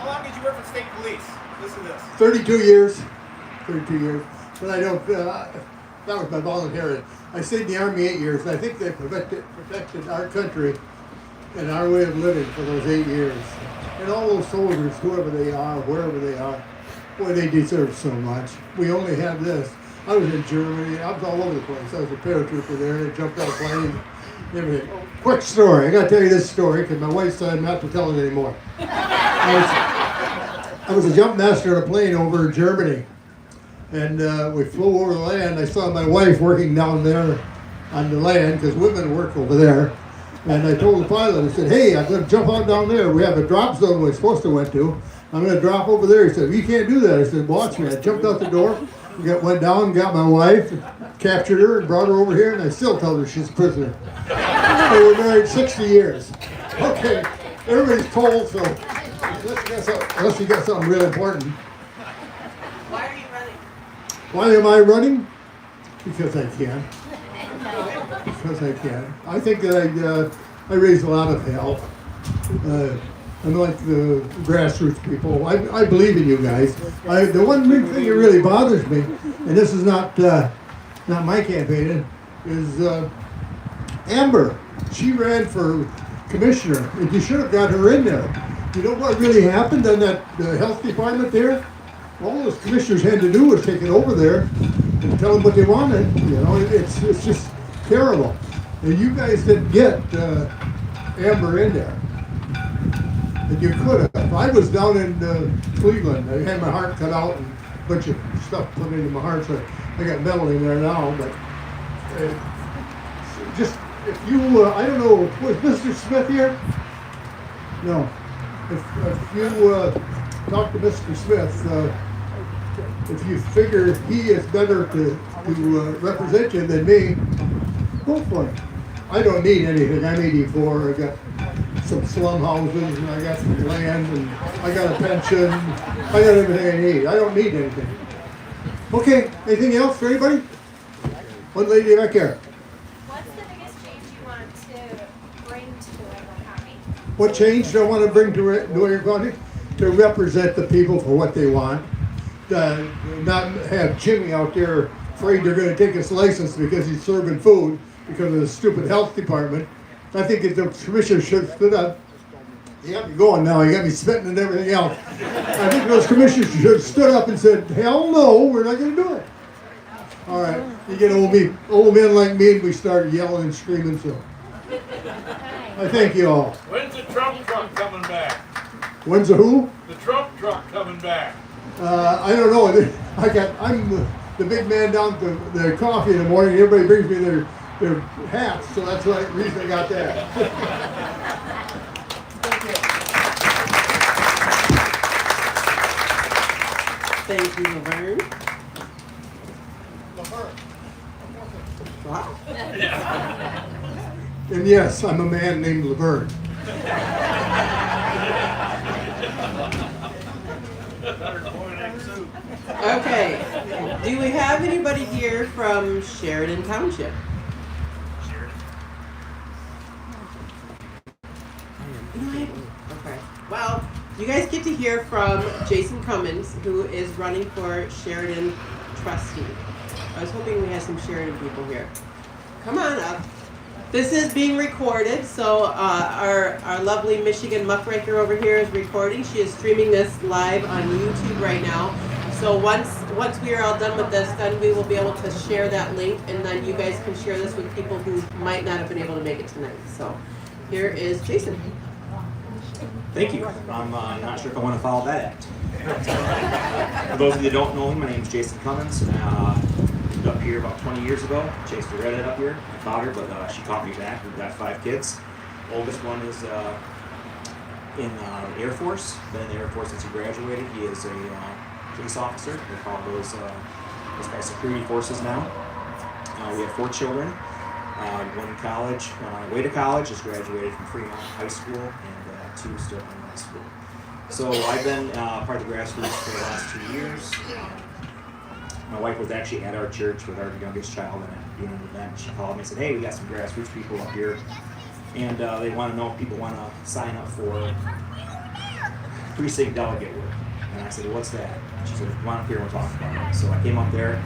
long did you work for state police? Listen to this. 32 years. 32 years. But I don't, that was my voluntary. I stayed in the Army 8 years, and I think they protected our country and our way of living for those 8 years. And all those soldiers, whoever they are, wherever they are, boy, they deserve so much. We only have this. I was in Germany. I was all over the place. I was a paratrooper there, and I jumped out of planes, everything. Quick story. I got to tell you this story because my wife said not to tell it anymore. I was a jump master on a plane over in Germany. And we flew over the land. I saw my wife working down there on the land because women work over there. And I told the pilot, I said, hey, I'm going to jump out down there. We have a drop zone we're supposed to went to. I'm going to drop over there. He said, you can't do that. I said, watch me. I jumped out the door, went down, got my wife, captured her, and brought her over here, and I still tell her she's a prisoner. We were married 60 years. Okay, everybody's told, so unless you got something real important. Why are you running? Why am I running? Because I can. Because I can. I think that I raise a lot of hell. I'm like the grassroots people. I believe in you guys. The one big thing that really bothers me, and this is not my campaign, is Amber. She ran for commissioner, and you should have got her in there. You know what really happened in that health department there? All those commissioners had to do was take it over there and tell them what they wanted. You know, it's just terrible. And you guys didn't get Amber in there. And you could have. I was down in Cleveland. I had my heart cut out and a bunch of stuff put into my heart, so I got metal in there now. But just if you, I don't know, was Mr. Smith here? No. If you talk to Mr. Smith, if you figure he is better to represent you than me, go for it. I don't need anything. I'm 84. I got some slum houses, and I got some land, and I got a pension. I got everything I need. I don't need anything. Okay, anything else for anybody? One lady back here. What's the biggest change you want to bring to Newaygo County? What change do I want to bring to Newaygo County? To represent the people for what they want. Not have Jimmy out there afraid they're going to take his license because he's serving food because of the stupid health department. I think that the commissioner should have stood up. You got me going now. You got me spitting and everything else. I think those commissioners should have stood up and said, hell no, we're not going to do it. All right. You get old men like me, and we start yelling and screaming. So I thank you all. When's the Trump truck coming back? When's the who? The Trump truck coming back. I don't know. I'm the big man down at the coffee in the morning. Everybody brings me their hats, so that's the reason I got that. Thank you, Laverne. Wow. And yes, I'm a man named Laverne. Okay, do we have anybody here from Sheridan Township? Okay, well, you guys get to hear from Jason Cummins, who is running for Sheridan trustee. I was hoping we had some Sheridan people here. Come on up. This is being recorded, so our lovely Michigan muckraker over here is recording. She is streaming this live on YouTube right now. So once we are all done with this, then we will be able to share that link, and then you guys can share this with people who might not have been able to make it tonight. So here is Jason. Thank you. I'm not sure if I want to follow that act. For those of you that don't know me, my name is Jason Cummins. Moved up here about 20 years ago. Chased a redhead up here. I fought her, but she caught me back. We've got 5 kids. Oldest one is in the Air Force. Been in the Air Force since he graduated. He is a police officer. They call those guys security forces now. We have 4 children. One in college, on the way to college, just graduated from Fremont High School, and 2 still in high school. So I've been part of the grassroots for the last 2 years. My wife was actually at our church with our youngest child, and at doing an event, she called me and said, "Hey, we got some grassroots people up here, and they want to know if people want to sign up for precinct delegate work." And I said, "Well, what's that?" She said, "Come on up here and we'll talk about it." So I came up there,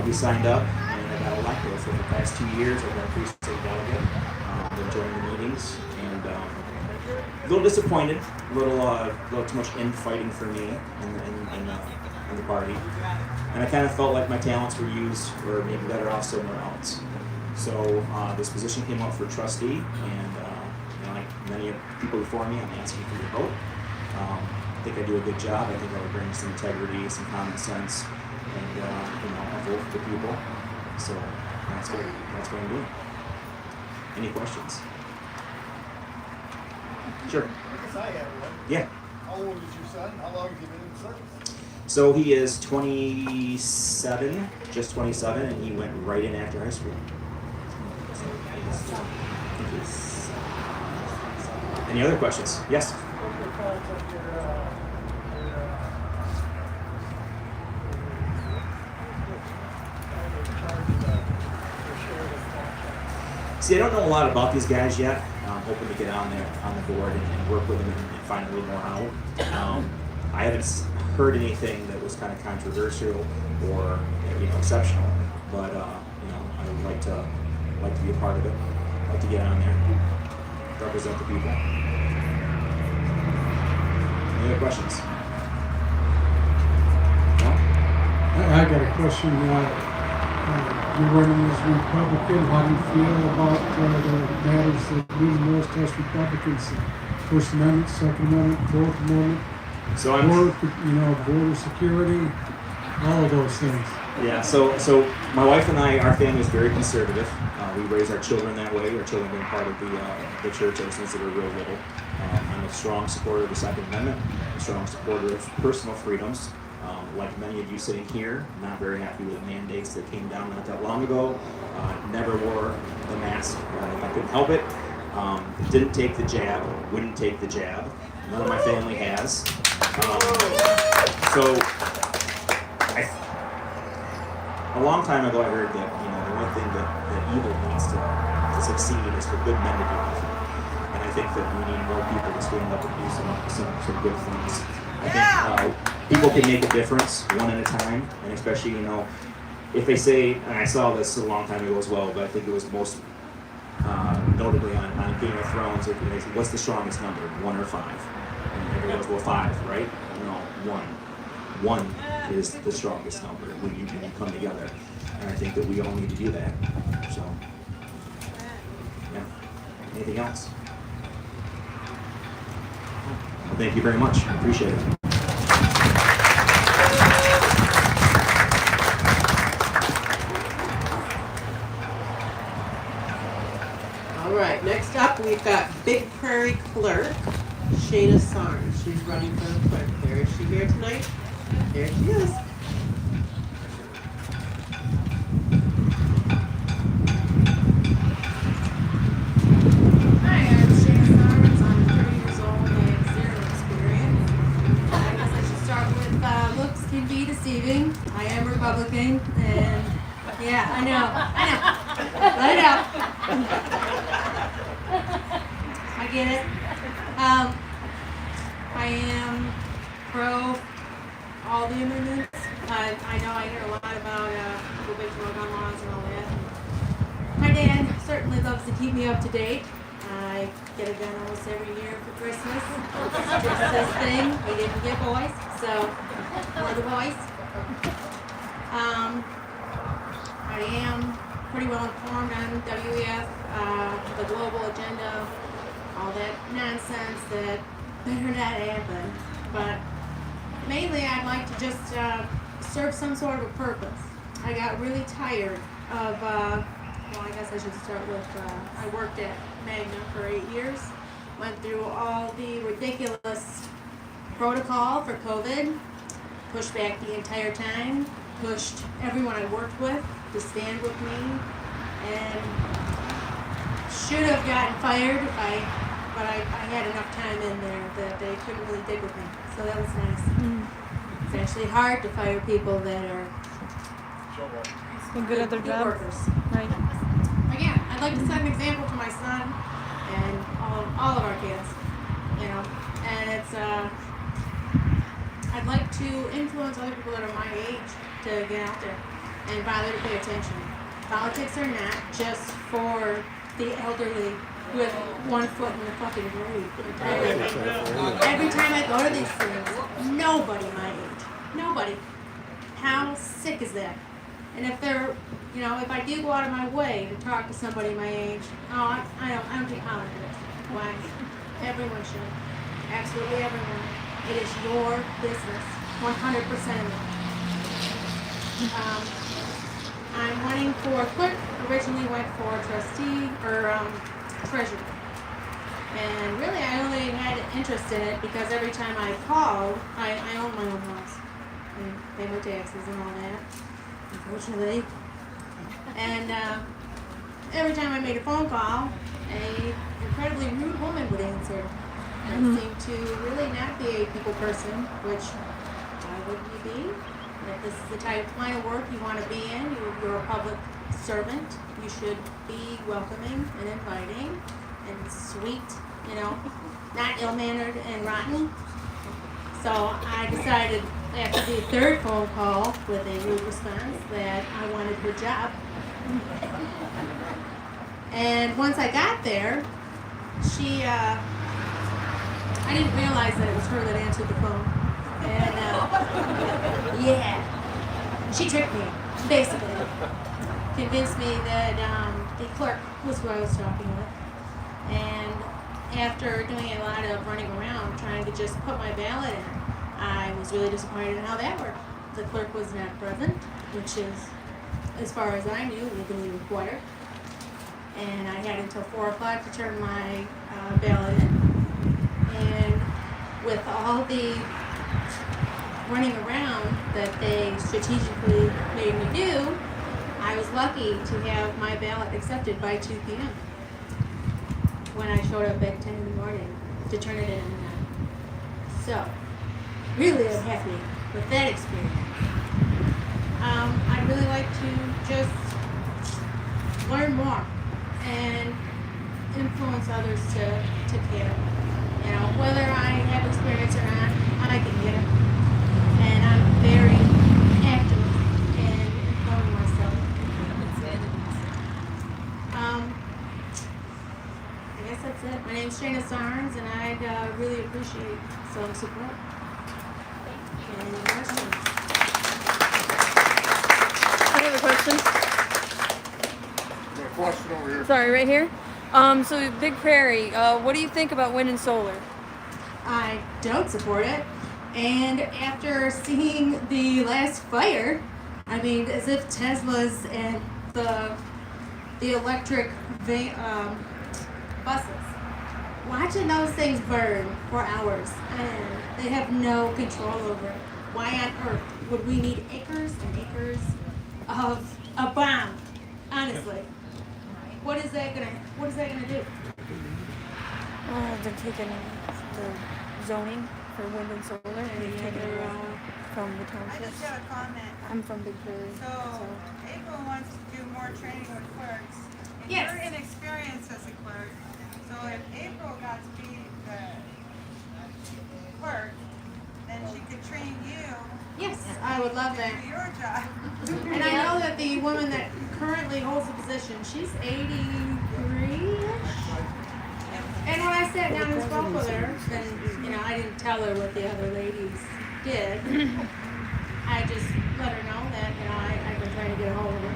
we signed up, and I got elected. So for the past 2 years, I've been a precinct delegate. Been joining the meetings, and a little disappointed, a little too much infighting for me in the party. And I kind of felt like my talents were used, or maybe better off somewhere else. So this position came up for trustee, and like many people before me, I'm asking for your vote. I think I do a good job. I think I would bring some integrity, some common sense, and a vote for the people. So that's what I'm doing. Any questions? Sure. I guess I have one. Yeah. How old is your son? How long has he been in the service? So he is 27, just 27, and he went right in after high school. Any other questions? Yes? See, I don't know a lot about these guys yet. I'm hoping to get on the board and work with them and find a little more out. I haven't heard anything that was kind of controversial or exceptional, but I would like to be a part of it. I'd like to get on there, represent the people. Any other questions? No? I got a question. You're running as a Republican. How do you feel about the matters that mean most to us Republicans? First Amendment, Second Amendment, Fourth Amendment, So border security, all of those things. Yeah, so my wife and I, our family is very conservative. We raise our children that way. Our children being part of the church ever since they were real little. I'm a strong supporter of the Second Amendment, a strong supporter of personal freedoms. Like many of you sitting here, not very happy with mandates that came down not that long ago. Never wore the mask if I couldn't help it. Didn't take the jab, wouldn't take the jab. None of my family has. A long time ago I heard that, the one thing that evil needs to succeed is for good men to do nothing. And I think that we need more people to stand up and do some good things. I think people can make a difference one at a time, and especially, if they say, and I saw this a long time ago as well, but I think it was most notably on Game of Thrones, if they say, what's the strongest number, 1 or 5? And everyone goes, well, 5, right? No, 1. 1 is the strongest number when you come together. And I think that we all need to do that. So, yeah. Anything else? Well, thank you very much. I appreciate it. All right, next up we've got Big Prairie Clerk, Shayna Sarnes. She's running for the clerk there. Is she here tonight? There she is. Hi, I'm Shayna Sarnes. I'm 30 years old and 0 experience. I guess I should start with looks can be deceiving. I am Republican, and yeah, I know. Let it out. I get it. I am pro all the amendments. I know I hear a lot about provisional gun laws and all that. My dad certainly loves to keep me up to date. I get a gun almost every year for Christmas. It's just his thing. He didn't get boys, so we're the boys. I am pretty well informed on WEF, the global agenda, all that nonsense that better not happen. But mainly I'd like to just serve some sort of a purpose. I got really tired of, I guess I should start with, I worked at Magna for 8 years, went through all the ridiculous protocol for COVID, pushed back the entire time, pushed everyone I worked with to stand with me, and should have gotten fired but I had enough time in there that they couldn't really dig with me, so that was nice. It's actually hard to fire people that are good at their job. Workers. Right. Again, I'd like to set an example to my son and all of our kids, and it's I'd like to influence other people that are my age to get out there and bother to pay attention. Politics are not just for the elderly with 1 foot in the fucking grave. Every time I go to these things, nobody my age. Nobody. How sick is that? And if they're, if I do go out of my way to talk to somebody my age, I don't do politics. Why? Everyone should. Absolutely everyone. It is your business. 100% of it. I'm running for clerk. Originally went for trustee or treasurer. And really I only had interest in it because every time I called, I own my own house. And pay my taxes and all that, unfortunately. And every time I made a phone call, an incredibly rude woman would answer. And seemed to really not be a people person, which why wouldn't you be? If this is the type of line of work you want to be in, you're a public servant, you should be welcoming and inviting and sweet, not ill-mannered and rotten. So I decided after the 3rd phone call with a rude response that I wanted her job. And once I got there, I didn't realize that it was her that answered the phone. And, yeah, she tricked me, basically. convinced me that the clerk was who I was talking with. And after doing a lot of running around trying to just put my ballot in, I was really disappointed in how that worked. The clerk was not present, which is, as far as I knew, legally required. And I had until 4 o'clock to turn my ballot in. And with all the running around that they strategically made me do, I was lucky to have my ballot accepted by 2 p.m. when I showed up at 10 in the morning to turn it in. So, really I'm happy with that experience. I'd really like to just learn more and influence others to care. You know, whether I have experience or not, I can get it. And I'm very active in employing myself. I guess that's it. My name's Shana Sarnes, and I'd really appreciate some support. Any questions? I have a question. Got a question over here. Sorry, right here. So Big Prairie, what do you think about wind and solar? I don't support it. And after seeing the last fire, I mean, as if Teslas and the electric buses, watching those things burn for hours, and they have no control over it. Why on earth would we need acres and acres of a bomb? Honestly, what is that gonna do? They're taking the zoning for wind and solar, and they're taking it from the I townships. just got a comment. I'm from Big Prairie. So, April wants to do more training with clerks. And Yes. you're inexperienced as a clerk. So if April got to be the clerk, then she could train you. Yes, I would love that. To do your job. And I know that the woman that currently holds the position, she's 83-ish. And when I sat down and spoke with her, and I didn't tell her what the other ladies did. I just let her know that I've been trying to get a hold of her.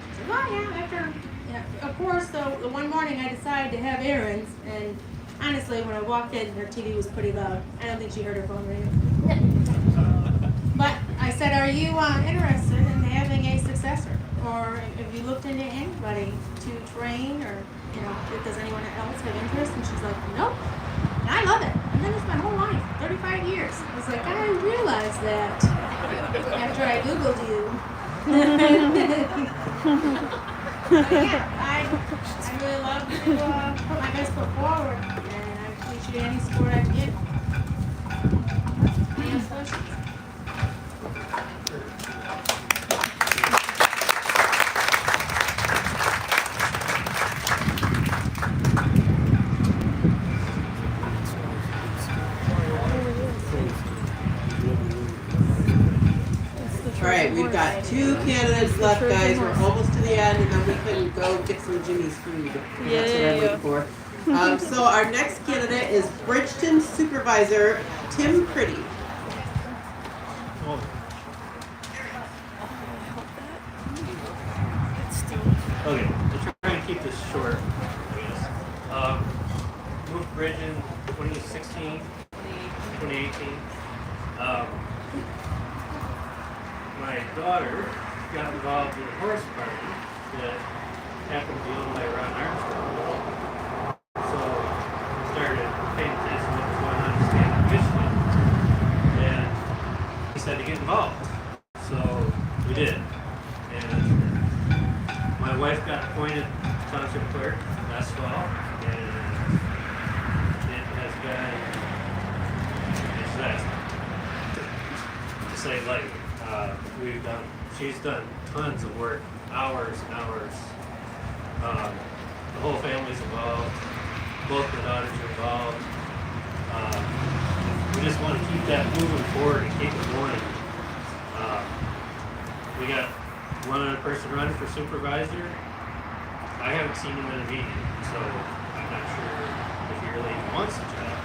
She said, well, of course, the one morning I decided to have errands, and honestly, when I walked in, her TV was pretty loud. I don't think she heard her phone ring. But I said, are you interested in having a successor? Or have you looked into anybody to train, or does anyone else have interest? And she's like, nope. And I love it. And then it's my whole life, 35 years. I was like, I realized that after I Googled you. But yeah, I really love to put my best foot forward, and I appreciate any support I can get. Any other questions? All right, we've got 2 candidates left, guys. We're almost to the end, and then we can go get some Jimmy's food. That's what I'm looking for. So our next candidate is Bridgeton Supervisor Tim Pretty. Okay, I'll try and keep this short, I guess. Moved to Bridgeton 2016, 2018. My daughter got involved in a horse party that happened to be owned by Ron Armstrong. So we started paying attention to what was going on in the state of Michigan. And he said to get involved. So we did. And my wife got appointed township clerk last fall. And it has been a disaster, to say lightly. She's done tons of work, hours and hours. The whole family's involved. Both the daughters are involved. We just want to keep that moving forward and keep it going. We got one other person running for supervisor. I haven't seen him in a meeting, so I'm not sure if he really even wants the job.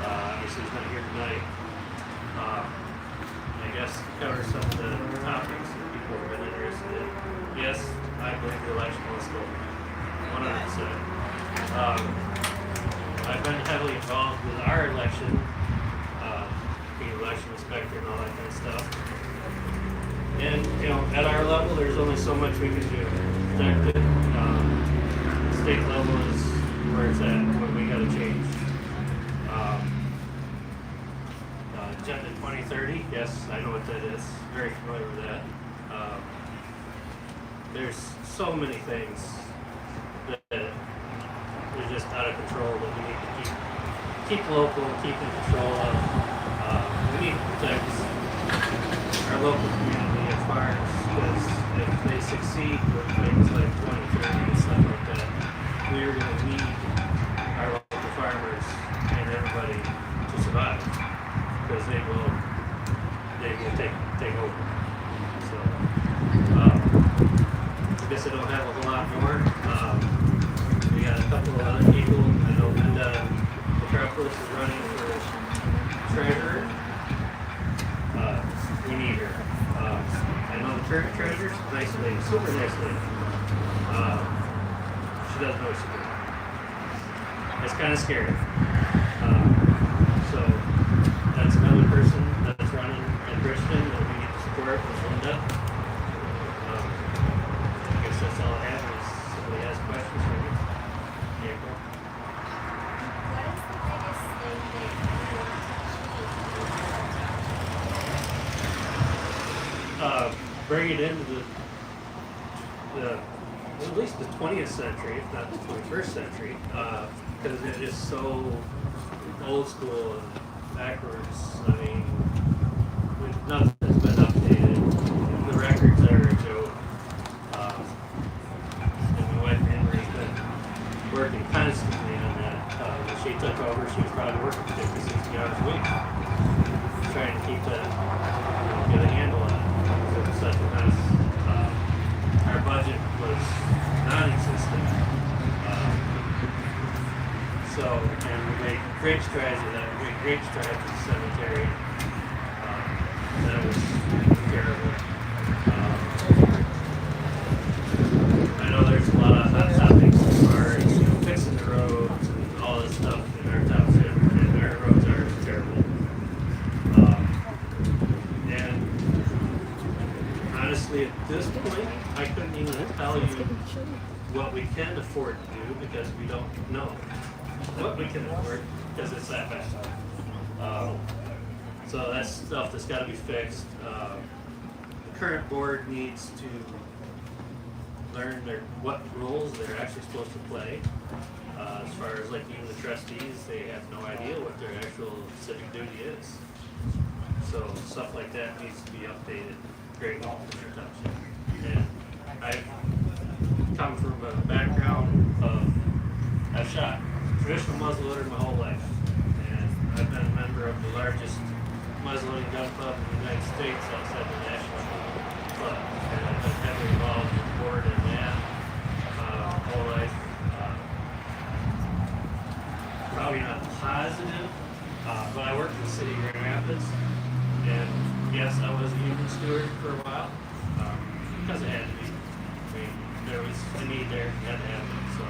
Obviously, he's not here tonight. I guess cover some of the topics that people have been interested in. I've been heavily involved with our election, being election inspector and all that kind of stuff. And, you know, at our level, there's only so much we can do. Protect it. State level is where it's at, but we gotta change. Agenda 2030, yes, I know what that is. Very familiar with that. There's so many things that are just out of control that we need to keep local, keep in control of. We need to protect our local community as farmers, because if they succeed with things like 2030 and stuff like that, we are going to need our local farmers and everybody to survive, because they will take over. So I guess I don't have a whole lot more. We got a couple of other people. I know Linda Metropolis is running for treasurer. We need her. I know the current treasurer's a nice lady, super nice lady. She doesn't know what she's doing. It's kind of scary. So that's another person that's running in Richmond that we need to support is Linda. I guess that's all I have. Unless somebody has questions for me. April. What is the biggest thing that you want to achieve? Bring it into the at least the 20th century, if not the 21st century, because it is so old school and backwards. I mean, nothing's been updated. The records are a joke. And my wife Henry's been working constantly on that. When she took over, she was probably working 50, 60 hours a week, trying to keep that, get a handle on it. It was such a mess. Our budget was non-existent. And we made great strides with that. We made great strides with the cemetery. That was terrible. I know there's a lot of hot topics as far as, fixing the roads and all this stuff in our township, and our roads are terrible. And honestly, at this point, I couldn't even tell you what we can afford to do, because we don't know what we can afford, because it's that bad. So that's stuff that's got to be fixed. The current board needs to learn what roles they're actually supposed to play. As far as like even the trustees, they have no idea what their actual civic duty is. So stuff like that needs to be updated greatly in their township. And I've come from a background of, I've shot traditional muzzleloader my whole life, and I've been a member of the largest muzzleloading gun club in the United States outside the National Club, and I've been heavily involved with the board in that whole life. Probably not positive, but I worked in the city of Grand Rapids, and yes, I was a union steward for a while, because it had to be. I mean, there was a need there, it had to happen, so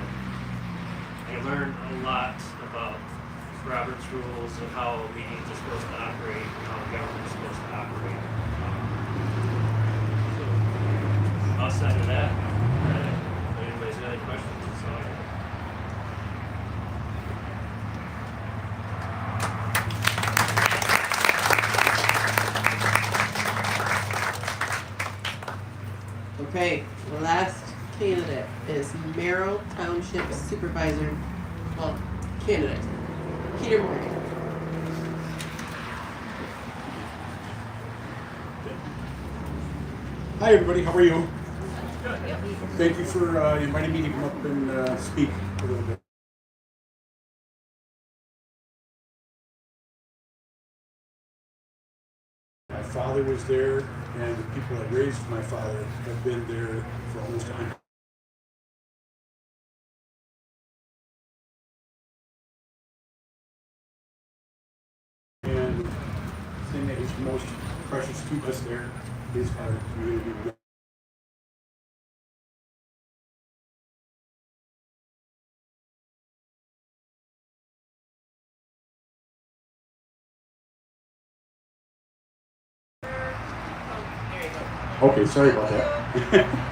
I learned a lot about Robert's rules and how meetings are supposed to operate and how the government is supposed to operate. So, outside of that, if anybody's got any questions, that's all I have. Okay, the last candidate is Merrill Township Supervisor, well, candidate, Peter Morgan. Hi everybody, how are you? Thank you for inviting me to come up and speak a little bit. My father was there, and the people that raised my father have been there for almost 100. And the thing that is most precious to us there is our community. Okay, sorry about that.